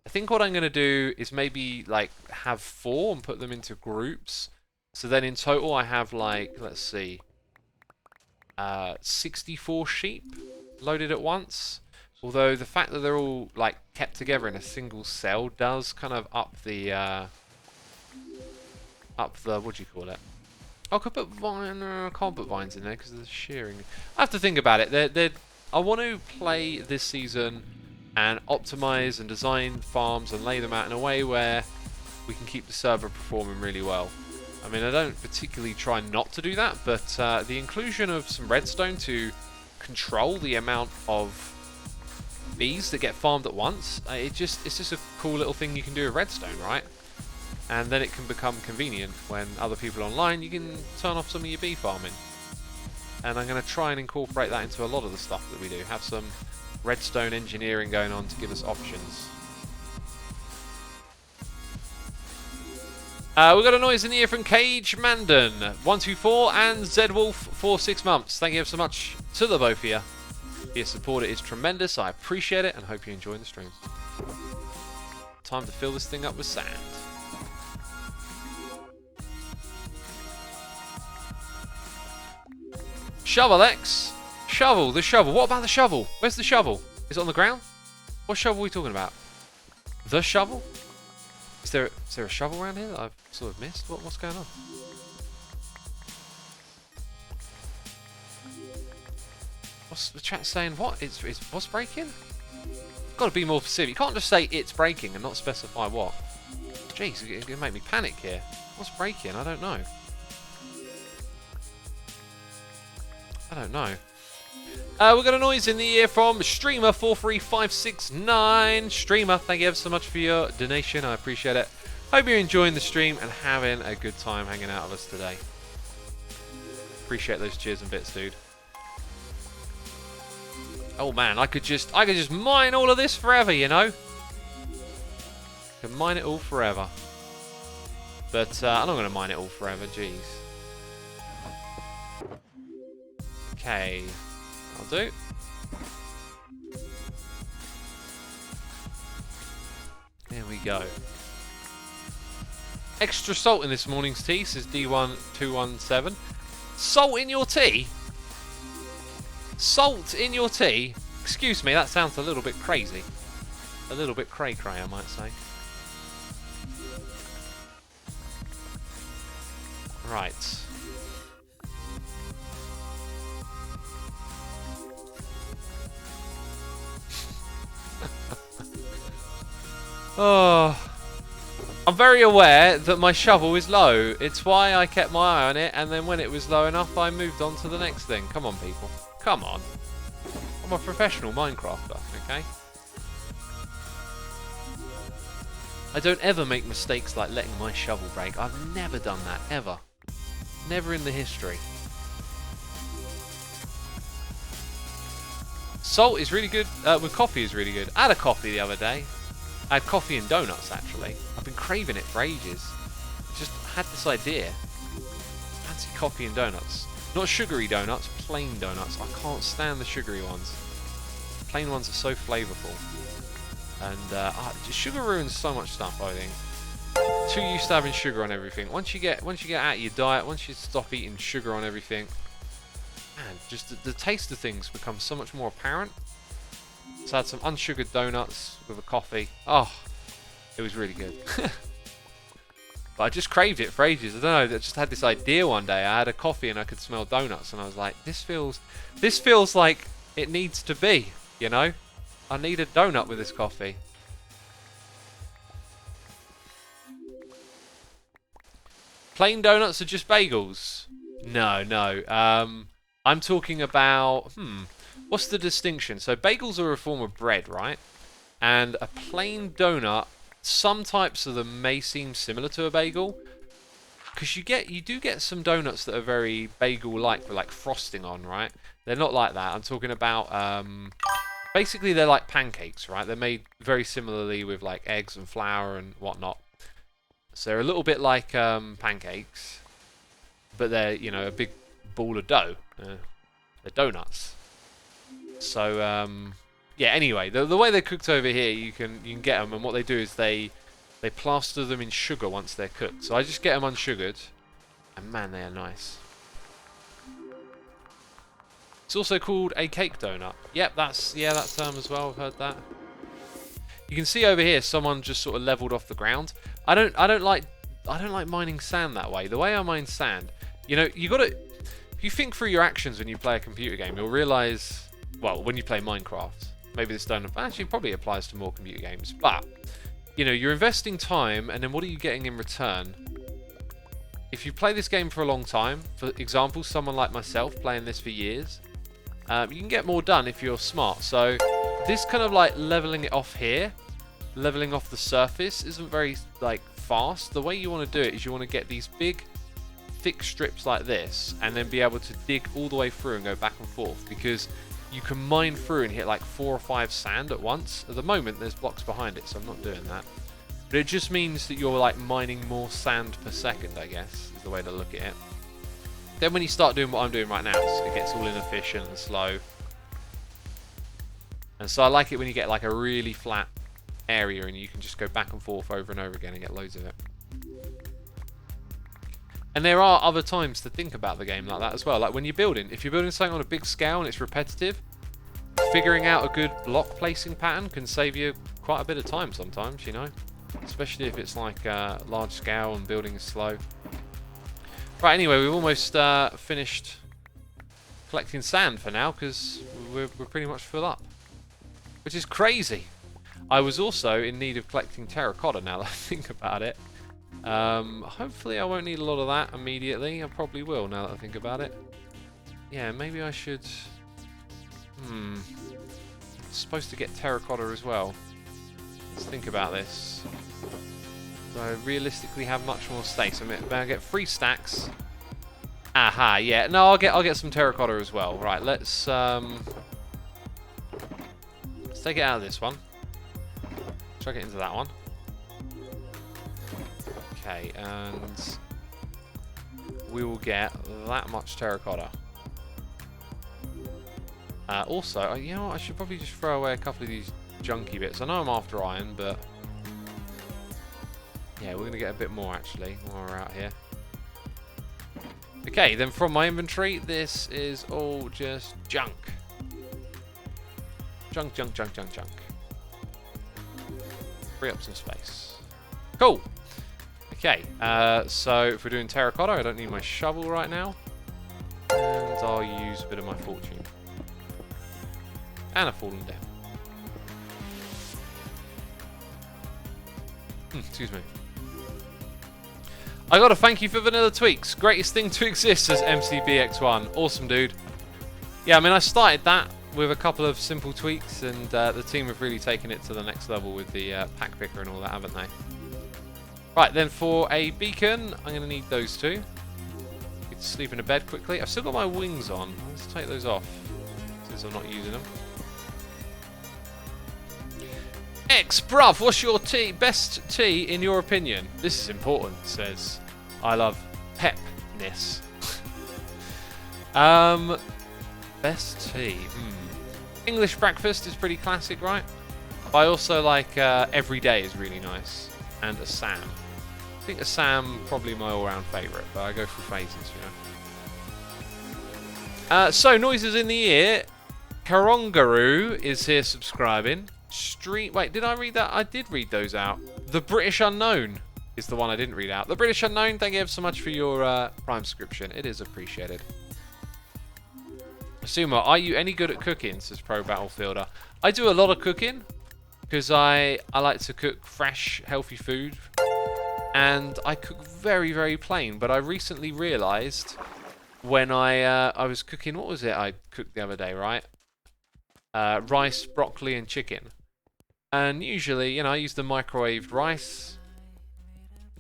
I think what I'm going to do is maybe like have 4 and put them into groups. So then in total I have like, let's see, 64 sheep loaded at once. Although the fact that they're all like kept together in a single cell does kind of up the what do you call it? I could put vine. I can't put vines in there because of the shearing. I have to think about it. I want to play this season and optimize and design farms and lay them out in a way where we can keep the server performing really well. I mean, I don't particularly try not to do that, but the inclusion of some redstone to control the amount of bees that get farmed at once. It's just a cool little thing you can do with redstone, right? And then it can become convenient when other people are online. You can turn off some of your bee farming. And I'm going to try and incorporate that into a lot of the stuff that we do. Have some redstone engineering going on to give us options. We've got a noise in the ear from Cage Mandan 124 and Zedwolf for 6 months. Thank you ever so much to the both of you. Your support is tremendous. I appreciate it and hope you're enjoying the streams. Time to fill this thing up with sand. Shovel X. Shovel, the shovel. What about the shovel? Where's the shovel? Is it on the ground? What shovel are we talking about? The shovel? Is there a shovel around here that I've sort of missed? What's going on? What's the chat saying? What? It's what's breaking? Got to be more specific. You can't just say it's breaking and not specify what. Jeez, it's going to make me panic here. What's breaking? I don't know. I don't know. We've got a noise in the ear from Streamer 43569. Streamer, thank you ever so much for your donation. I appreciate it. Hope you're enjoying the stream and having a good time hanging out with us today. Appreciate those cheers and bits, dude. Oh man, I could just mine all of this forever, you know. Can mine it all forever. But I'm not going to mine it all forever. Jeez. Okay. I'll do. There we go. Extra salt in this morning's tea, says D1217. Salt in your tea? Salt in your tea? Excuse me, that sounds a little bit crazy. A little bit cray-cray, I might say. Right. Oh, I'm very aware that my shovel is low. It's why I kept my eye on it, and then when it was low enough, I moved on to the next thing. Come on, people. Come on. I'm a professional Minecrafter, okay? I don't ever make mistakes like letting my shovel break. I've never done that, ever. Never in the history. Salt is really good, with coffee is really good. I had a coffee the other day. I had coffee and donuts, actually. I've been craving it for ages. Just had this idea. Fancy coffee and donuts. Not sugary donuts, plain donuts. I can't stand the sugary ones. Plain ones are so flavourful. And sugar ruins so much stuff, I think. Too used to having sugar on everything. Once you get out of your diet, once you stop eating sugar on everything, man, just the taste of things becomes so much more apparent. So I had some unsugared donuts with a coffee. Oh, it was really good. But I just craved it for ages. I don't know, I just had this idea one day. I had a coffee and I could smell donuts and I was like, this feels like it needs to be, you know? I need a donut with this coffee. Plain donuts are just bagels? No. I'm talking about, what's the distinction? So bagels are a form of bread, right? And a plain donut, some types of them may seem similar to a bagel. Because you do get some donuts that are very bagel-like, with like frosting on, right? They're not like that. I'm talking about, basically they're like pancakes, right? They're made very similarly with like eggs and flour and whatnot. So they're a little bit like pancakes, but they're, you know, a big ball of dough. They're donuts. So yeah. Anyway, the way they're cooked over here, you can get them, and what they do is they plaster them in sugar once they're cooked. So I just get them unsugared, and man, they are nice. It's also called a cake donut. Yep, that's that term as well. I've heard that. You can see over here, someone just sort of leveled off the ground. I don't like mining sand that way. The way I mine sand, you know, you gotta. If you think through your actions when you play a computer game, you'll realise, well, when you play Minecraft, maybe this don't actually probably applies to more computer games, but you know, you're investing time, and then what are you getting in return? If you play this game for a long time, for example, someone like myself playing this for years, you can get more done if you're smart. So this kind of like leveling it off here, leveling off the surface isn't very like fast. The way you want to do it is you want to get these big thick strips like this and then be able to dig all the way through and go back and forth, because you can mine through and hit like 4 or 5 sand at once. At the moment there's blocks behind it, so I'm not doing that, but it just means that you're like mining more sand per second, I guess is the way to look at it. Then when you start doing what I'm doing right now, it gets all inefficient and slow. And so I like it when you get like a really flat area and you can just go back and forth over and over again and get loads of it. And there are other times to think about the game like that as well. Like when you're building, if you're building something on a big scale and it's repetitive, figuring out a good block placing pattern can save you quite a bit of time sometimes, you know. Especially if it's like large scale and building is slow. Right, anyway, we've almost finished collecting sand for now because we're pretty much full up. Which is crazy. I was also in need of collecting terracotta now that I think about it. Hopefully I won't need a lot of that immediately. I probably will now that I think about it. Yeah, maybe I should... I'm supposed to get terracotta as well. Let's think about this. Do I realistically have much more space? I mean, I get 3 stacks. Aha, yeah. No, I'll get some terracotta as well. Right, let's take it out of this one. Chuck it into that one. Okay, and we will get that much terracotta. Also, you know what? I should probably just throw away a couple of these junky bits. I know I'm after iron, but yeah, we're going to get a bit more actually while we're out here. Okay, then from my inventory, this is all just junk. Junk, junk, junk, junk, junk. Free up some space. Cool. Okay, so if we're doing terracotta, I don't need my shovel right now. And I'll use a bit of my fortune. And a fallen death. Excuse me. I gotta thank you for Vanilla Tweaks. Greatest thing to exist, says MCBX1. Awesome, dude. Yeah, I mean, I started that with a couple of simple tweaks, and the team have really taken it to the next level with the pack picker and all that, haven't they? Right, then for a beacon, I'm going to need those two. Get to sleep in a bed quickly. I've still got my wings on. Let's take those off, since I'm not using them. X, bruv, what's your tea? Best tea in your opinion? This is important, says I love pepness. Best tea. English breakfast is pretty classic, right? I also like every day is really nice. And a Sam. I think a Sam probably my all-round favourite, but I go through phases, you know. So, noises in the ear. Karongaroo is here subscribing. Wait, did I read that? I did read those out. The British Unknown is the one I didn't read out. The British Unknown, thank you ever so much for your Prime subscription. It is appreciated. Sumo, are you any good at cooking, says Pro Battlefielder. I do a lot of cooking because I like to cook fresh, healthy food. And I cook very, very plain. But I recently realised when I was cooking, what was it I cooked the other day, right? Rice, broccoli and chicken. And usually, you know, I use the microwaved rice,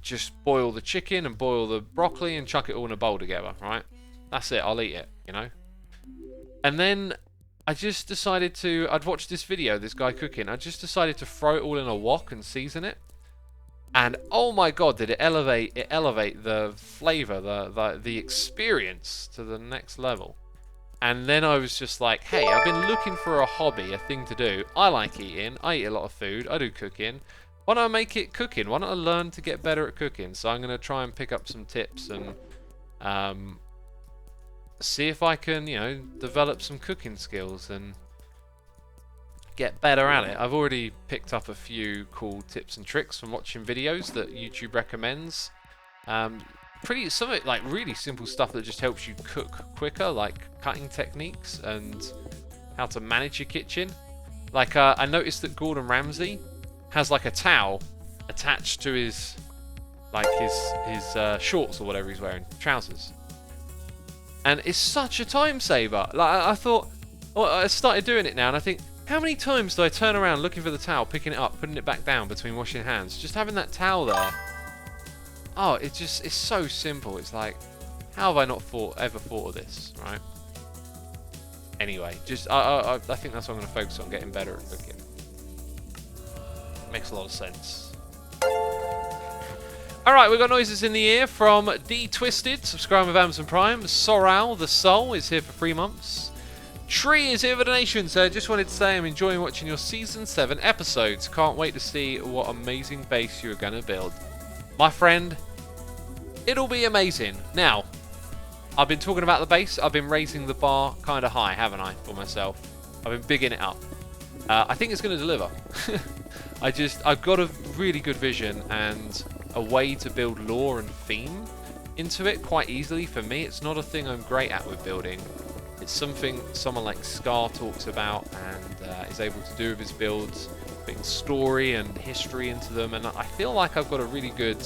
just boil the chicken and boil the broccoli and chuck it all in a bowl together, right? That's it, I'll eat it, you know? And then I just decided I'd watched this video, this guy cooking, I just decided to throw it all in a wok and season it. And oh my god, did it elevate the flavour, the experience to the next level. And then I was just like, hey, I've been looking for a hobby, a thing to do. I like eating. I eat a lot of food. I do cooking. Why don't I make it cooking? Why don't I learn to get better at cooking? So I'm going to try and pick up some tips and see if I can, you know, develop some cooking skills and get better at it. I've already picked up a few cool tips and tricks from watching videos that YouTube recommends. Some like really simple stuff that just helps you cook quicker, like cutting techniques and how to manage your kitchen. Like I noticed that Gordon Ramsay has like a towel attached to his shorts or whatever he's wearing, trousers, and it's such a time saver. Like I thought, well, I started doing it now, and I think, How many times do I turn around looking for the towel, picking it up, putting it back down between washing hands? Just having that towel there. Oh, it's so simple. It's like, how have I not ever thought of this, right? Anyway, I think that's what I'm going to focus on, getting better at cooking. Makes a lot of sense. Alright, we've got noises in the ear from D Twisted, subscribing with Amazon Prime. Soral, the Soul, is here for 3 months. Tree is here for donations. So just wanted to say I'm enjoying watching your Season 7 episodes. Can't wait to see what amazing base you're going to build. My friend, it'll be amazing. Now, I've been talking about the base. I've been raising the bar kind of high, haven't I, for myself? I've been bigging it up. I think it's going to deliver. I've got a really good vision and a way to build lore and theme into it quite easily. For me, it's not a thing I'm great at with building. It's something someone like Scar talks about and is able to do with his builds, putting story and history into them. And I feel like I've got a really good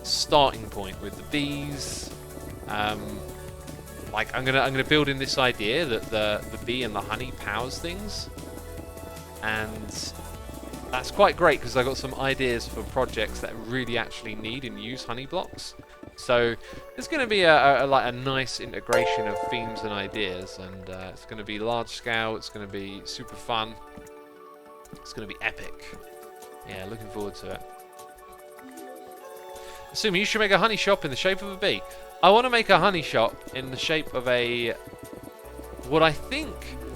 starting point with the bees. Like I'm gonna build in this idea that the bee and the honey powers things, and that's quite great because I got some ideas for projects that really actually need and use honey blocks. So there's going to be a nice integration of themes and ideas, and it's going to be large scale. It's going to be super fun. It's going to be epic. Yeah, looking forward to it. Assuming you should make a honey shop in the shape of a bee. I want to make a honey shop in the shape of a... What I think...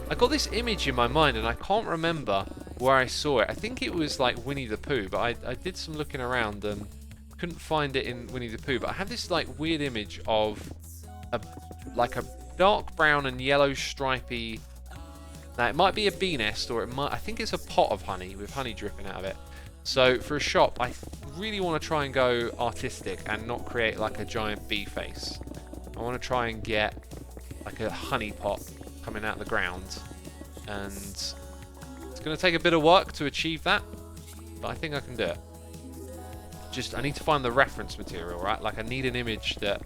I got this image in my mind and I can't remember where I saw it. I think it was like Winnie the Pooh, but I did some looking around and couldn't find it in Winnie the Pooh. But I have this like weird image of a dark brown and yellow stripy... Now it might be a bee nest, or I think it's a pot of honey with honey dripping out of it. So for a shop, I really want to try and go artistic and not create like a giant bee face. I want to try and get like a honey pot coming out of the ground, and it's going to take a bit of work to achieve that, but I think I can do it. Just I need to find the reference material, right? Like I need an image that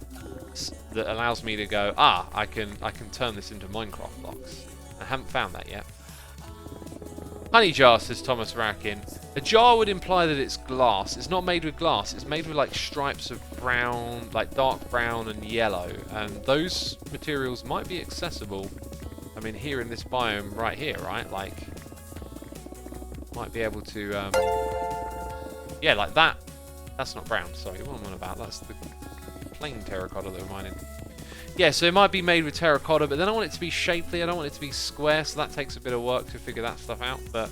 allows me to go, I can turn this into Minecraft blocks. I haven't found that yet. Honey jar, says Thomas Rackin. A jar would imply that it's glass. It's not made with glass. It's made with like stripes of brown, like dark brown and yellow. And those materials might be accessible. I mean, here in this biome right here, right? Like, might be able to, yeah, like that. That's not brown, sorry. What am I on about? That's the plain terracotta that we're mining. Yeah, so it might be made with terracotta, but then I want it to be shapely. I don't want it to be square, so that takes a bit of work to figure that stuff out. But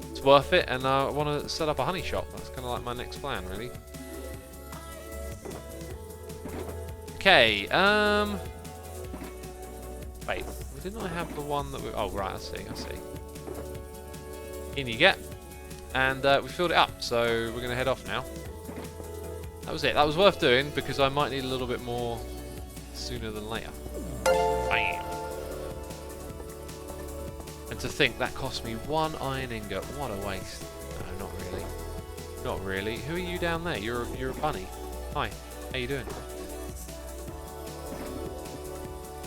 it's worth it, and I want to set up a honey shop. That's kind of like my next plan, really. Okay, wait, didn't I have the one that we... Oh, right, I see. In you get. And we filled it up, so we're going to head off now. That was it. That was worth doing, because I might need a little bit more sooner than later. Bam. And to think that cost me 1 iron ingot. What a waste. No, not really. Not really. Who are you down there? You're a bunny. Hi. How you doing?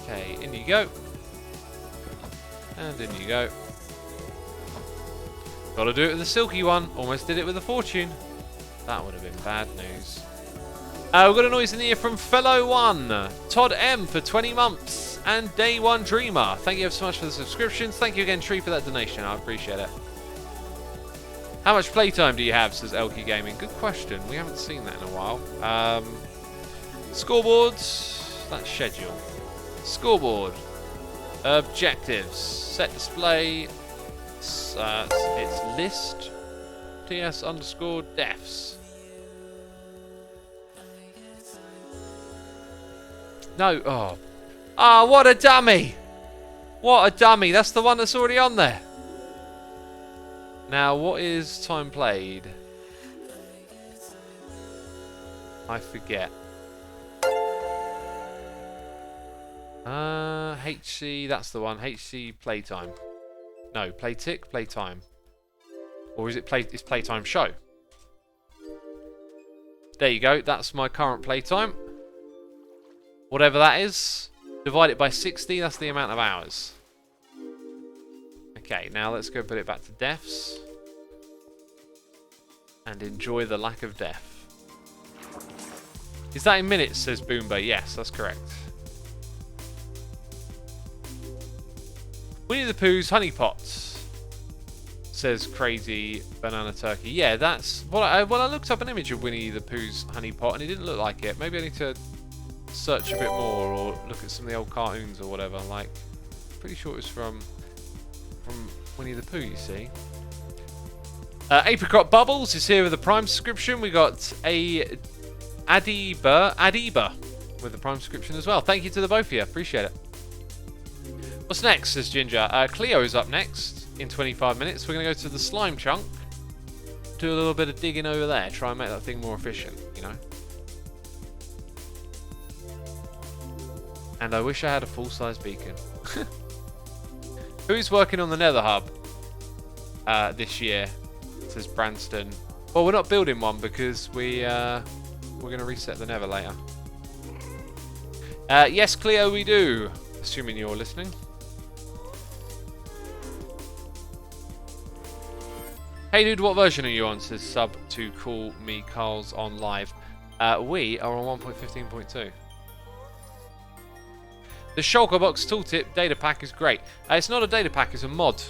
Okay, in you go. And in you go. Gotta do it with the silky one. Almost did it with a fortune. That would have been bad news. We've got a noise in the ear from Fellow One. Todd M for 20 months. And Day One Dreamer. Thank you ever so much for the subscriptions. Thank you again, Tree, for that donation. I appreciate it. How much playtime do you have, says Elky Gaming. Good question. We haven't seen that in a while. Scoreboards. That's schedule. Scoreboard. Objectives. Set display. It's list. TS_deaths. No. Oh. Ah, oh, what a dummy. What a dummy. That's the one that's already on there. Now, what is time played? I forget. HC, that's the one. HC playtime. No, play tick, playtime. Or is it it's playtime show? There you go. That's my current playtime. Whatever that is, divide it by 60. That's the amount of hours. Okay, now let's go put it back to deaths. And enjoy the lack of death. Is that in minutes, says Boomba? Yes, that's correct. Winnie the Pooh's honey pots, says Crazy Banana Turkey. Yeah, that's... Well, I looked up an image of Winnie the Pooh's honey pot and it didn't look like it. Maybe I need to search a bit more or look at some of the old cartoons or whatever. Like, pretty sure it was from Winnie the Pooh, you see. Apricot Bubbles is here with a Prime subscription. We got a Adiba with the Prime subscription as well. Thank you to the both of you. Appreciate it. What's next, says Ginger? Cleo is up next in 25 minutes. We're going to go to the slime chunk. Do a little bit of digging over there. Try and make that thing more efficient, you know. And I wish I had a full-size beacon. Who's working on the Nether Hub this year? Says Branston. Well, we're not building one because we're going to reset the Nether later. Yes, Cleo, we do. Assuming you're listening. Hey dude, what version are you on? Says sub to call me Carl's on live. We are on 1.15.2. The Shulker Box Tooltip data pack is great. It's not a data pack, it's a mod.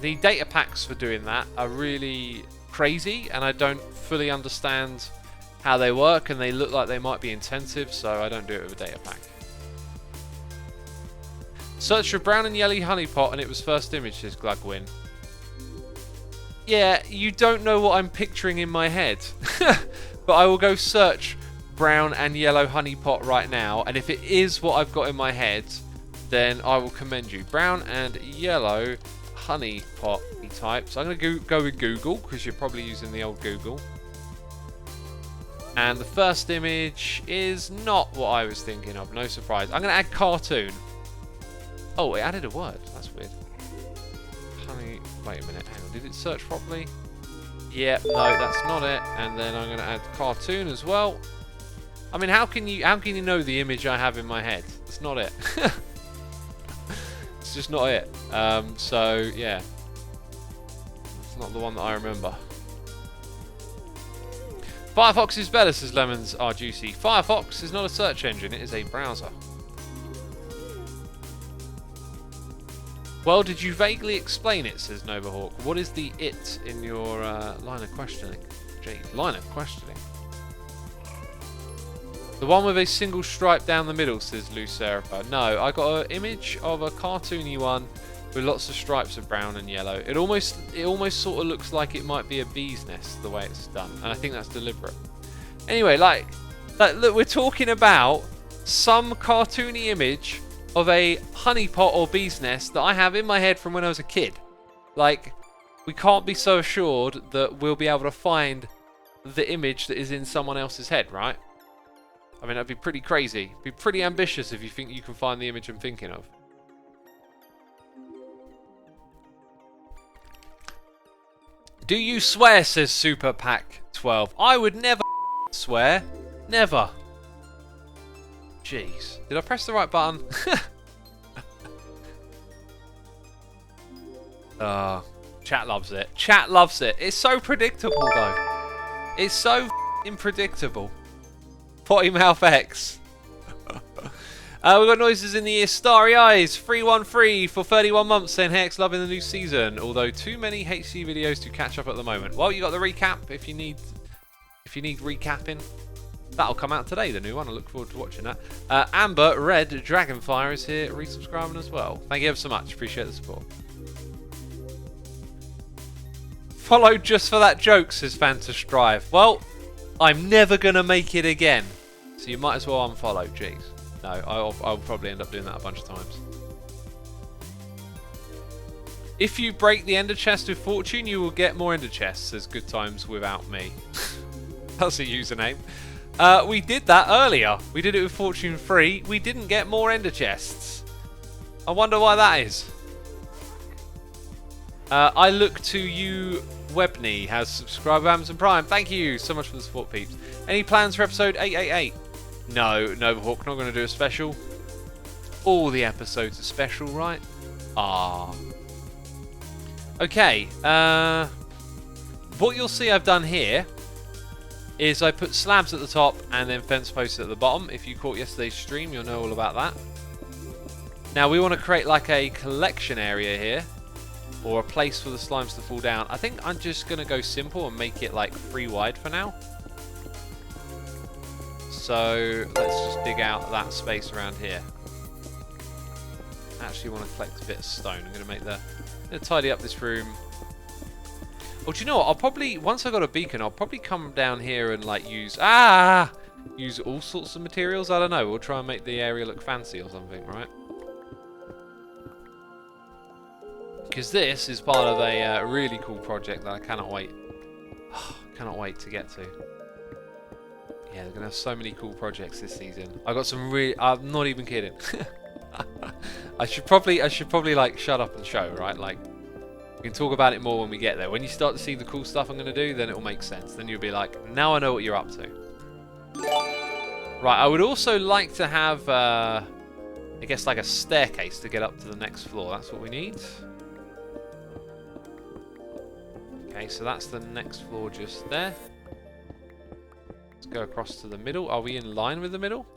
The data packs for doing that are really crazy and I don't fully understand how they work and they look like they might be intensive, so I don't do it with a data pack. Search for brown and yellow honey pot and it was first image, says Glugwin. Yeah, you don't know what I'm picturing in my head. But I will go search brown and yellow honey pot right now, and if it is what I've got in my head, then I will commend you. Brown and yellow honey pot, he types. I'm going to go with Google, because you're probably using the old Google. And the first image is not what I was thinking of, no surprise. I'm going to add cartoon. Oh, it added a word. That's weird. Honey, wait a minute, hang on. Did it search properly? Yeah, no, that's not it. And then I'm going to add cartoon as well. I mean, how can you know the image I have in my head? It's not it. It's just not it. So yeah, it's not the one that I remember. Firefox is better, says Lemons are juicy. Firefox is not a search engine; it is a browser. Well, did you vaguely explain it, says Novahawk. What is the it in your line of questioning? Jeez, line of questioning. The one with a single stripe down the middle, says Luceripa. No, I got an image of a cartoony one with lots of stripes of brown and yellow. It almost sort of looks like it might be a bee's nest the way it's done, and I think that's deliberate. Anyway, like look, we're talking about some cartoony image of a honeypot or bee's nest that I have in my head from when I was a kid. Like, we can't be so assured that we'll be able to find the image that is in someone else's head, right? I mean, that'd be pretty crazy. It'd be pretty ambitious if you think you can find the image I'm thinking of. Do you swear, says Super Pack 12. I would never swear. Never. Jeez. Did I press the right button? Chat loves it. Chat loves it. It's so predictable, though. It's so predictable. Potty Mouth X. We've got noises in the ear. Starry Eyes 313 for 31 months saying Hex loving the new season. Although too many HC videos to catch up at the moment. Well, you got the recap if you need recapping. That'll come out today, the new one. I look forward to watching that. Amber Red Dragonfire is here resubscribing as well. Thank you ever so much. Appreciate the support. Followed just for that joke, says Fanta Strive. Well, I'm never going to make it again. So you might as well unfollow. Jeez. No, I'll probably end up doing that a bunch of times. If you break the ender chest with fortune, you will get more ender chests, says Good Times Without Me. That's a username. We did that earlier. We did it with fortune 3. We didn't get more ender chests. I wonder why that is. I look to you. Webney has subscribed to Amazon Prime. Thank you so much for the support, peeps. Any plans for episode 888? No, Novahawk, not going to do a special. All the episodes are special, right? Ah. Okay, what you'll see I've done here is I put slabs at the top and then fence posts at the bottom. If you caught yesterday's stream, you'll know all about that. Now we want to create like a collection area here, or a place for the slimes to fall down. I think I'm just going to go simple and make it like 3 wide for now. So let's just dig out that space around here. I actually want to collect a bit of stone. I'm going to make the... I'm going to tidy up this room. Well, do you know what? I'll probably, once I got a beacon, I'll probably come down here and like use all sorts of materials. I don't know. We'll try and make the area look fancy or something, right? Because this is part of a really cool project that I cannot wait. Cannot wait to get to. Yeah, they're gonna have so many cool projects this season. I got some really. I'm not even kidding. I should probably like shut up and show, right? Like, we can talk about it more when we get there. When you start to see the cool stuff I'm gonna do, then it will make sense. Then you'll be like, now I know what you're up to. Right. I would also like to have, I guess, like a staircase to get up to the next floor. That's what we need. Okay, so that's the next floor just there. Let's go across to the middle. Are we in line with the middle?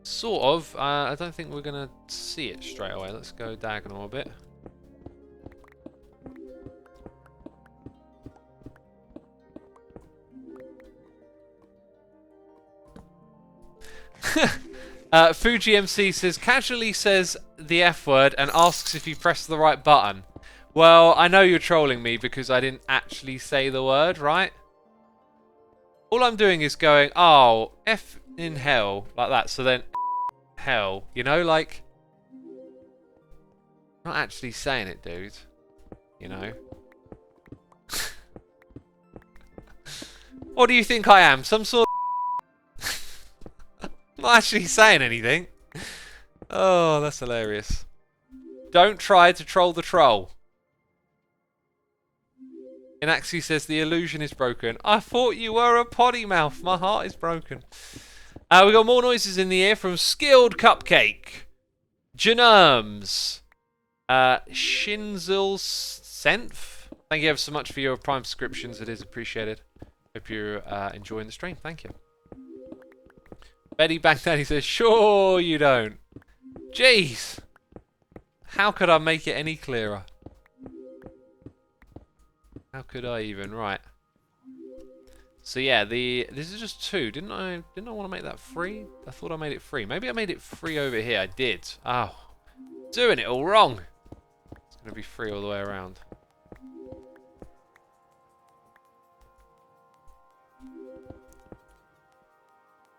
Sort of. I don't think we're going to see it straight away. Let's go diagonal a bit. Fuji MC says, casually says the F word and asks if you press the right button. Well, I know you're trolling me because I didn't actually say the word, right? All I'm doing is going, oh, F in hell, like that. So then, hell, you know, like, not actually saying it, dude. You know? What do you think I am? Some sort of... not actually saying anything. Oh, that's hilarious. Don't try to troll the troll. Inaxi says the illusion is broken. I thought you were a potty mouth. My heart is broken. We got more noises in the air from Skilled Cupcake, Janerms, Shinzel Senf. Thank you ever so much for your Prime subscriptions. It is appreciated. Hope you're enjoying the stream. Thank you. Betty Baghdadi says, sure you don't. Jeez. How could I make it any clearer? How could I even? Right. So yeah, this is just 2. Didn't I want to make that 3? I thought I made it 3. Maybe I made it 3 over here. I did. Oh. Doing it all wrong. It's going to be 3 all the way around.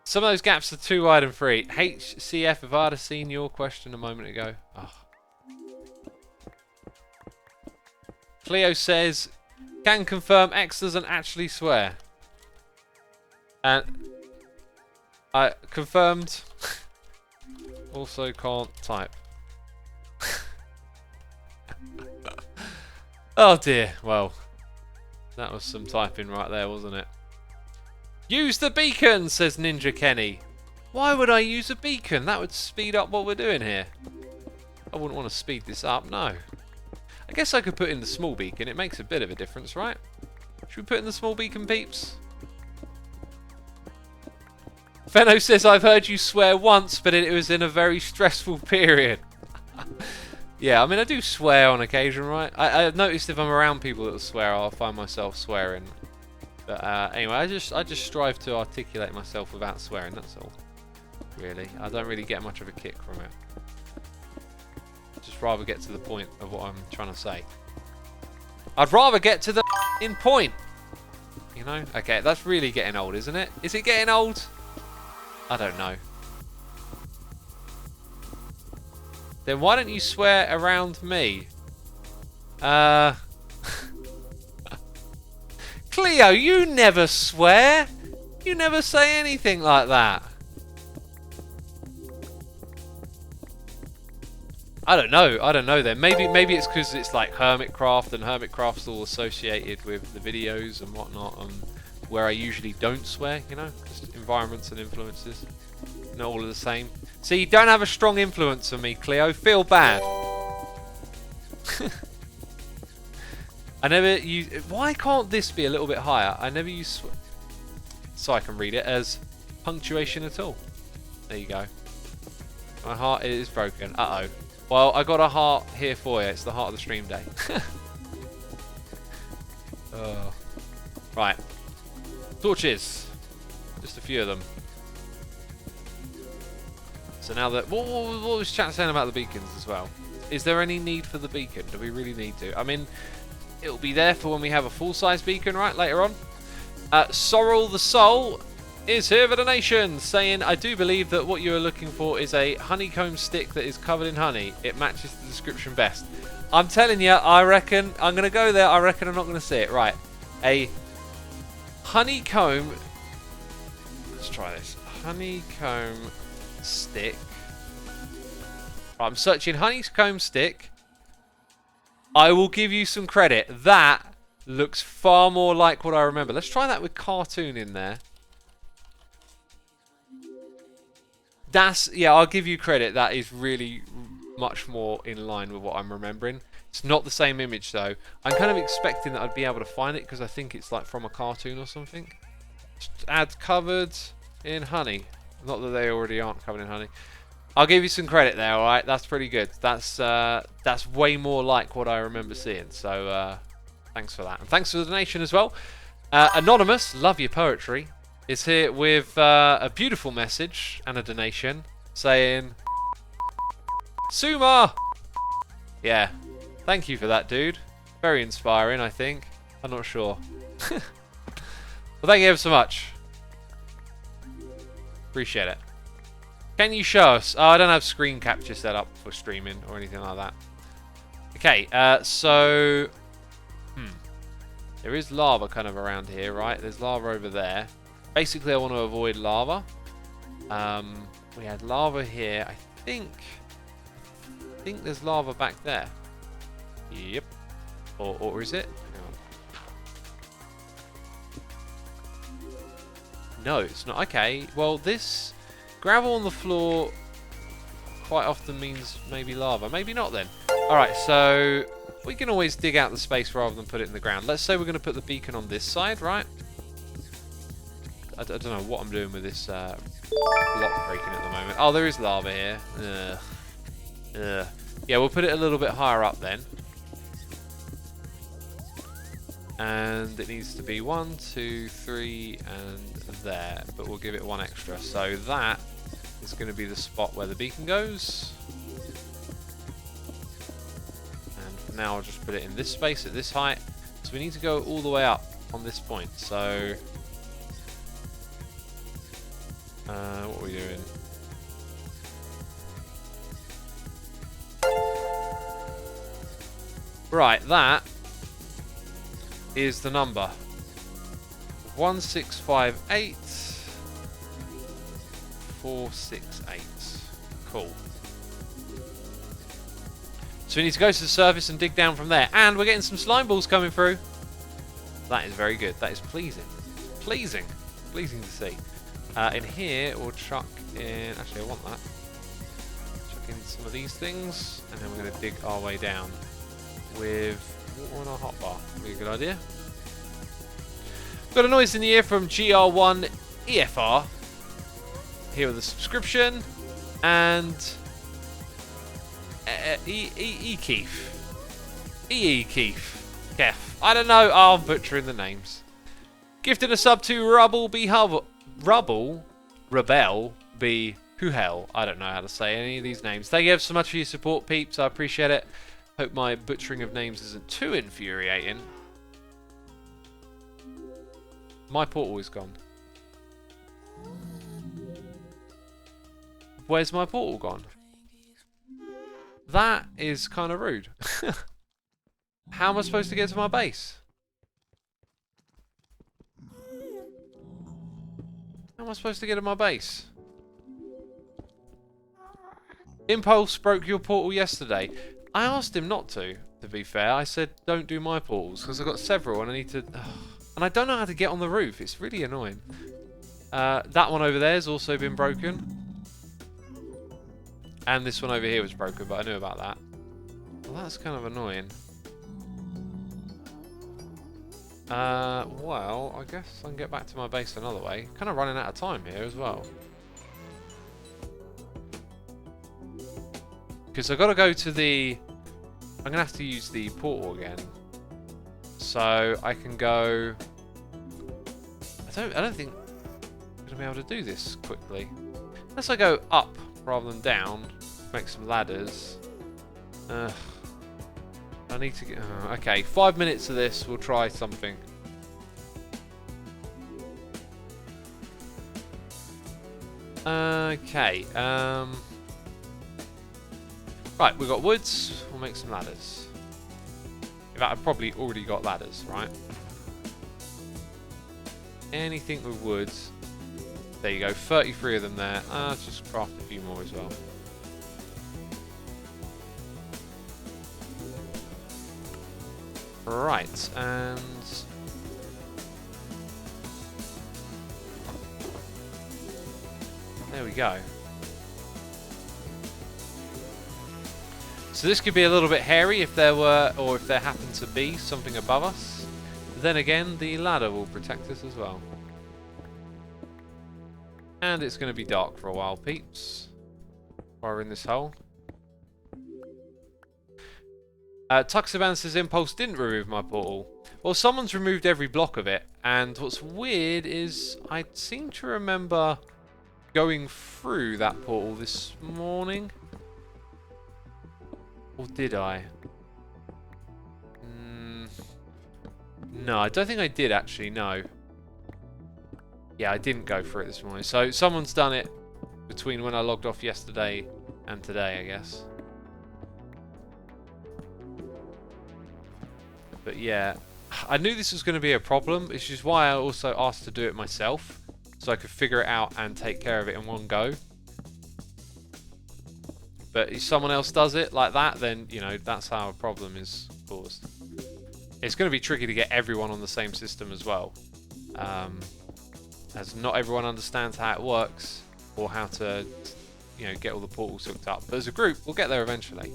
Some of those gaps are too wide and free. HCF, if I'd have seen your question a moment ago. Oh. Cleo says, can confirm X doesn't actually swear. And I confirmed. Also can't type. Oh dear. Well, that was some typing right there, wasn't it? Use the beacon, says Ninja Kenny. Why would I use a beacon? That would speed up what we're doing here. I wouldn't want to speed this up, no. I guess I could put in the small beacon. It makes a bit of a difference, right? Should we put in the small beacon, peeps? Fenno says, I've heard you swear once, but it was in a very stressful period. Yeah, I mean, I do swear on occasion, right? I've noticed if I'm around people that swear, I'll find myself swearing. But anyway, I just strive to articulate myself without swearing, that's all. Really. I don't really get much of a kick from it. Just rather get to the point of what I'm trying to say. I'd rather get to the in point. You know? Okay, that's really getting old, isn't it? Is it getting old? I don't know. Then why don't you swear around me? Cleo, you never swear. You never say anything like that. I don't know then. Maybe it's because it's like Hermitcraft, and Hermitcraft's all associated with the videos and whatnot, where I usually don't swear, you know, just environments and influences. Not all are the same. See, you don't have a strong influence on me, Cleo. Feel bad. I never use... Why can't this be a little bit higher? I never use... So I can read it as punctuation at all. There you go. My heart is broken. Uh-oh. Well, I got a heart here for you. It's the heart of the stream day. Oh. Right. Torches. Just a few of them. So now that... What was chat saying about the beacons as well? Is there any need for the beacon? Do we really need to? I mean... It'll be there for when we have a full-size beacon, right, later on. Sorrel the Soul is here for donation, saying, I do believe that what you are looking for is a honeycomb stick that is covered in honey. It matches the description best. I'm telling you, I reckon, I'm going to go there, I reckon I'm not going to see it. Right, a honeycomb, let's try this, honeycomb stick. Right, I'm searching honeycomb stick. I will give you some credit. That looks far more like what I remember. Let's try that with cartoon in there. That's, yeah, I'll give you credit. That is really much more in line with what I'm remembering. It's not the same image though. I'm kind of expecting that I'd be able to find it because I think it's like from a cartoon or something. Just add covered in honey. Not that they already aren't covered in honey. I'll give you some credit there, alright? That's pretty good. That's way more like what I remember seeing. So, thanks for that. And thanks for the donation as well. Anonymous, love your poetry, is here with a beautiful message and a donation saying, Suma! Yeah. Thank you for that, dude. Very inspiring, I think. I'm not sure. Well, thank you ever so much. Appreciate it. Can you show us? Oh, I don't have screen capture set up for streaming or anything like that. Okay, so... There is lava kind of around here, right? There's lava over there. Basically, I want to avoid lava. We had lava here. I think there's lava back there. Yep. Or is it? Hang on. No, it's not. Okay, well, this... Gravel on the floor quite often means maybe lava. Maybe not then. Alright, so we can always dig out the space rather than put it in the ground. Let's say we're going to put the beacon on this side, right? I don't know what I'm doing with this block breaking at the moment. Oh, there is lava here. Yeah, we'll put it a little bit higher up then. And it needs to be 1, 2, 3, and there. But we'll give it one extra. So that is going to be the spot where the beacon goes. And for now, I'll just put it in this space at this height. So we need to go all the way up on this point. So, what are we doing? Right, that is the number 1658 468. Cool. So we need to go to the surface and dig down from there, and we're getting some slime balls coming through. That is very good. That is pleasing. Pleasing to see. In here we'll chuck in, actually I want that, chuck in some of these things, and then we're going to dig our way down with water on our hotbar. Be a good idea. Got a noise in the ear from GR1 EFR here with a subscription, and Keith, Kef. I don't know. Oh, I'm butchering the names. Gifted a sub to Rebel be Who Hell. I don't know how to say any of these names. Thank you so much for your support, peeps. I appreciate it. Hope my butchering of names isn't too infuriating. My portal is gone. Where's my portal gone? That is kind of rude. How am I supposed to get to my base? How am I supposed to get to my base? Impulse broke your portal yesterday. I asked him not to be fair. I said, don't do my portals, because I've got several and I need to... And I don't know how to get on the roof. It's really annoying. That one over there has also been broken. And this one over here was broken, but I knew about that. Well, that's kind of annoying. Well, I guess I can get back to my base another way. Kind of running out of time here as well. Because I've got to go to the... I'm going to have to use the portal again. So I can go... I don't think I'm going to be able to do this quickly. Unless I go up rather than down. Make some ladders. I need to get... okay, 5 minutes of this. We'll try something. Okay. Right, we've got woods. We'll make some ladders. In fact, I've probably already got ladders, right? Anything with woods. There you go, 33 of them there. Let's just craft a few more as well. Right, and... there we go. So this could be a little bit hairy if there were, or if there happened to be something above us. Then again, the ladder will protect us as well. And it's going to be dark for a while, peeps. While we're in this hole. Tuxaban says Impulse didn't remove my portal. Well, someone's removed every block of it. And what's weird is I seem to remember going through that portal this morning. Or did I? No, I don't think I did actually, no. Yeah, I didn't go for it this morning. So someone's done it between when I logged off yesterday and today, I guess. But yeah, I knew this was going to be a problem, which is why I also asked to do it myself. So I could figure it out and take care of it in one go. But if someone else does it like that, then, you know, that's how a problem is caused. It's going to be tricky to get everyone on the same system as well. As not everyone understands how it works or how to, you know, get all the portals hooked up. But as a group, we'll get there eventually.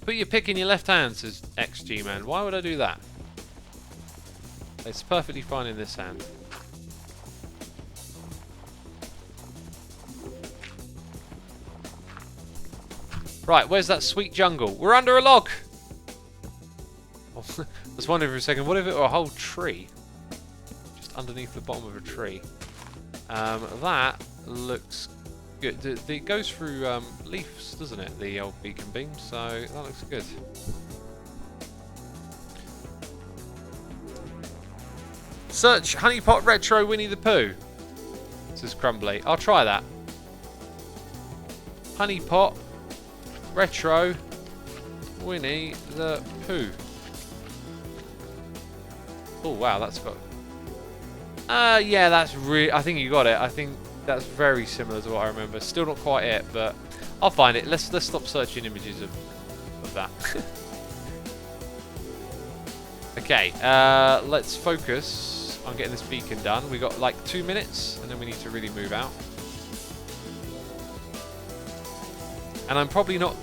Put your pick in your left hand, says XG Man. Why would I do that? It's perfectly fine in this hand. Right, where's that sweet jungle? We're under a log! I was wondering for a second, what if it were a whole tree? Just underneath the bottom of a tree. That looks good. It goes through leaves, doesn't it? The old beacon beam, so that looks good. Search Honeypot Retro Winnie the Pooh, says Crumbly. I'll try that. Honeypot Retro Winnie the Pooh. Oh wow, that's got... yeah, that's really... I think you got it. I think that's very similar to what I remember. Still not quite it, but I'll find it. Let's stop searching images of that. Okay, let's focus on getting this beacon done. We got like 2 minutes, and then we need to really move out. And I'm probably not...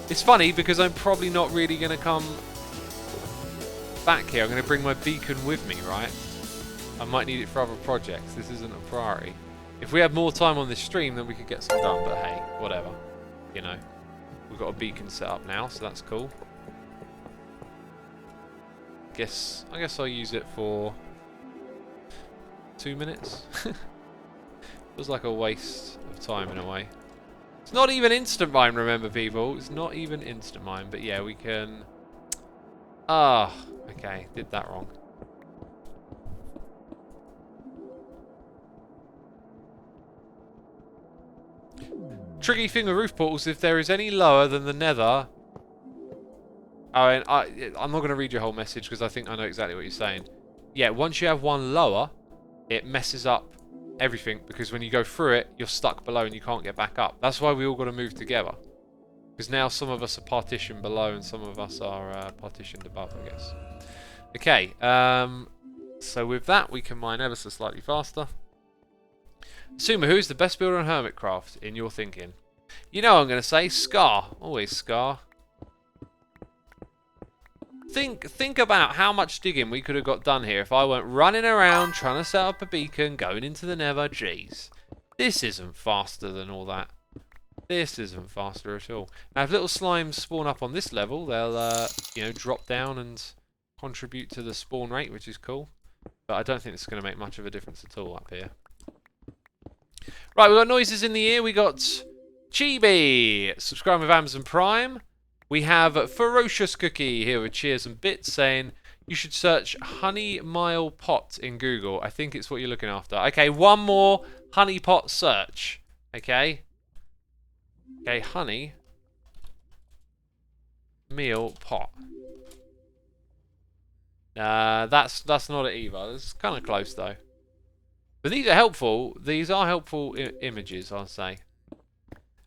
It's funny because I'm probably not really going to come back here. I'm going to bring my beacon with me, right? I might need it for other projects. This isn't a priority. If we had more time on this stream, then we could get some done. But hey, whatever. You know, we've got a beacon set up now, so that's cool. I guess I'll use it for 2 minutes. Feels like a waste of time in a way. It's not even instant mine, remember people. It's not even instant mine, but yeah, we can... Ah, okay, did that wrong. Tricky thing with roof portals, if there is any lower than the nether... Oh, and I'm not going to read your whole message because I think I know exactly what you're saying. Yeah, once you have one lower, it messes up everything because when you go through it, you're stuck below and you can't get back up. That's why we all got to move together. Because now some of us are partitioned below and some of us are partitioned above, I guess. Okay, so with that we can mine ever so slightly faster. Suma, who's the best builder on Hermitcraft in your thinking? You know I'm going to say Scar. Always Scar. Think about how much digging we could have got done here if I weren't running around trying to set up a beacon, going into the Nether. Jeez. This isn't faster than all that. This isn't faster at all. Now, if little slimes spawn up on this level, they'll, you know, drop down and contribute to the spawn rate, which is cool. But I don't think it's going to make much of a difference at all up here. Right, we've got noises in the ear. We got Chibi, subscribe with Amazon Prime. We have Ferocious Cookie here with cheers and bits saying, you should search honey mile pot in Google. I think it's what you're looking after. Okay, one more honey pot search. Okay. Okay, honey meal pot. That's not it either. It's kind of close though. But these are helpful. These are helpful images, I'll say.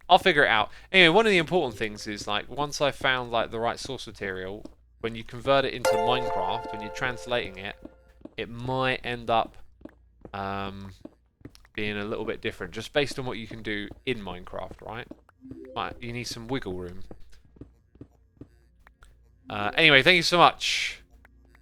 I'll figure it out. Anyway, one of the important things is, like, once I've found, like, the right source material, when you convert it into Minecraft, when you're translating it, it might end up being a little bit different, just based on what you can do in Minecraft, right? Right, you need some wiggle room. Anyway, thank you so much.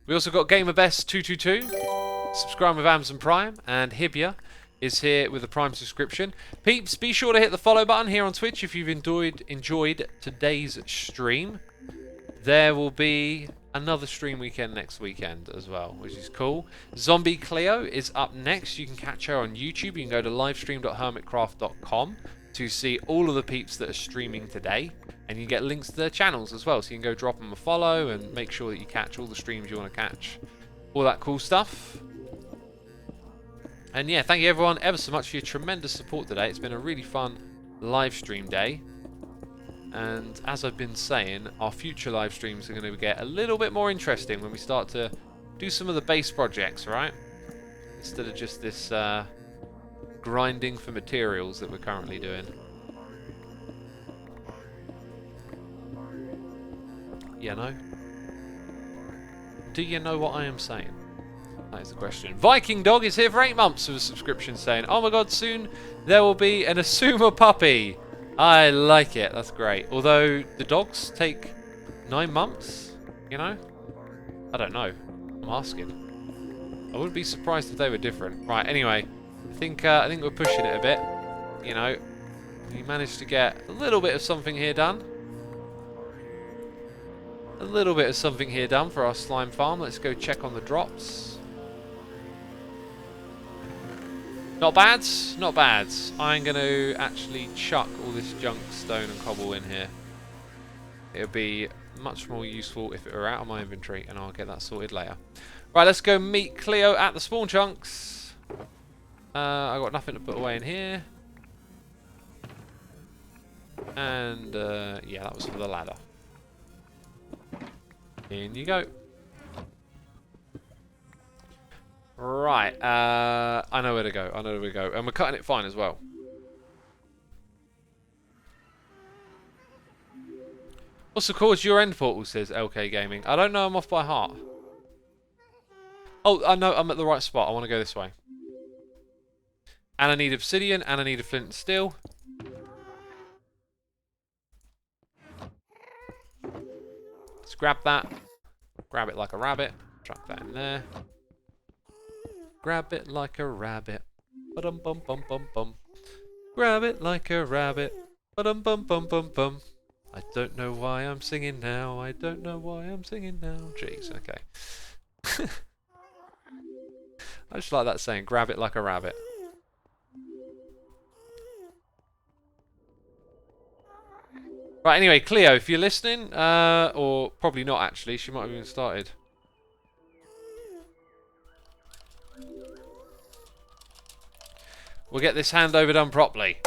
We also got GamerBest222, subscribe with Amazon Prime, and Hibia is here with a Prime subscription. Peeps, be sure to hit the follow button here on Twitch if you've enjoyed today's stream. There will be another stream weekend next weekend as well, which is cool. Zombie Cleo is up next. You can catch her on YouTube. You can go to livestream.hermitcraft.com to see all of the peeps that are streaming today. And you get links to their channels as well, so you can go drop them a follow and make sure that you catch all the streams you want to catch. All that cool stuff. And yeah, thank you everyone ever so much for your tremendous support today. It's been a really fun live stream day. And as I've been saying, our future live streams are going to get a little bit more interesting when we start to do some of the base projects, right? Instead of just this grinding for materials that we're currently doing. You know? Do you know what I am saying? That is the question. Viking Dog is here for 8 months with a subscription saying, oh my god, soon there will be an Asuma puppy. I like it. That's great. Although the dogs take 9 months, you know? I don't know. I'm asking. I wouldn't be surprised if they were different. Right, anyway. I think we're pushing it a bit. You know, we managed to get a little bit of something here done. A little bit of something here done for our slime farm. Let's go check on the drops. Not bad, not bad. I'm going to actually chuck all this junk stone and cobble in here. It'll be much more useful if it were out of my inventory, and I'll get that sorted later. Right, let's go meet Cleo at the spawn chunks. I've got nothing to put away in here. And, yeah, that was for the ladder. In you go. Right, I know where to go. I know where to go. And we're cutting it fine as well. What's the cause your end portal, says LK Gaming. I don't know, I'm off by heart. Oh, I know, I'm at the right spot. I want to go this way. And I need obsidian, and I need a flint and steel. Let's grab that. Grab it like a rabbit. Chuck that in there. Grab it like a rabbit. Ba-dum bum bum bum bum. Grab it like a rabbit. Ba-dum bum bum bum bum. I don't know why I'm singing now. I don't know why I'm singing now. Jeez, okay. I just like that saying, grab it like a rabbit. Right, anyway, Cleo, if you're listening, or probably not actually, she might have even started. We'll get this handover done properly.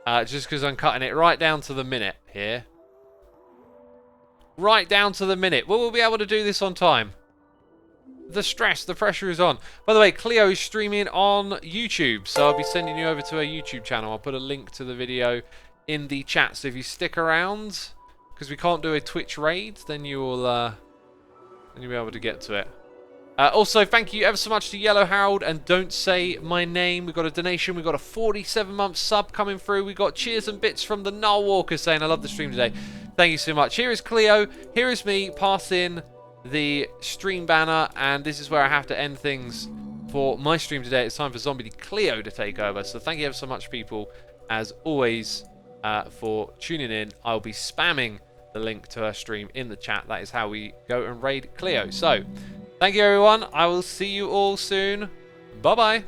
Just because I'm cutting it right down to the minute here. Right down to the minute. Will we be able to do this on time? The stress, the pressure is on. By the way, Cleo is streaming on YouTube, so I'll be sending you over to her YouTube channel. I'll put a link to the video in the chat, so if you stick around, because we can't do a Twitch raid, then you'll be able to get to it. Also, thank you ever so much to Yellow Harold and Don't Say My Name. We've got a donation. We've got a 47-month sub coming through. We've got cheers and bits from the Null Walker saying, I love the stream today. Thank you so much. Here is Cleo. Here is me passing the stream banner. And this is where I have to end things for my stream today. It's time for Zombie Cleo to take over. So thank you ever so much, people, as always, for tuning in. I'll be spamming the link to her stream in the chat. That is how we go and raid Cleo. So, thank you, everyone. I will see you all soon. Bye-bye.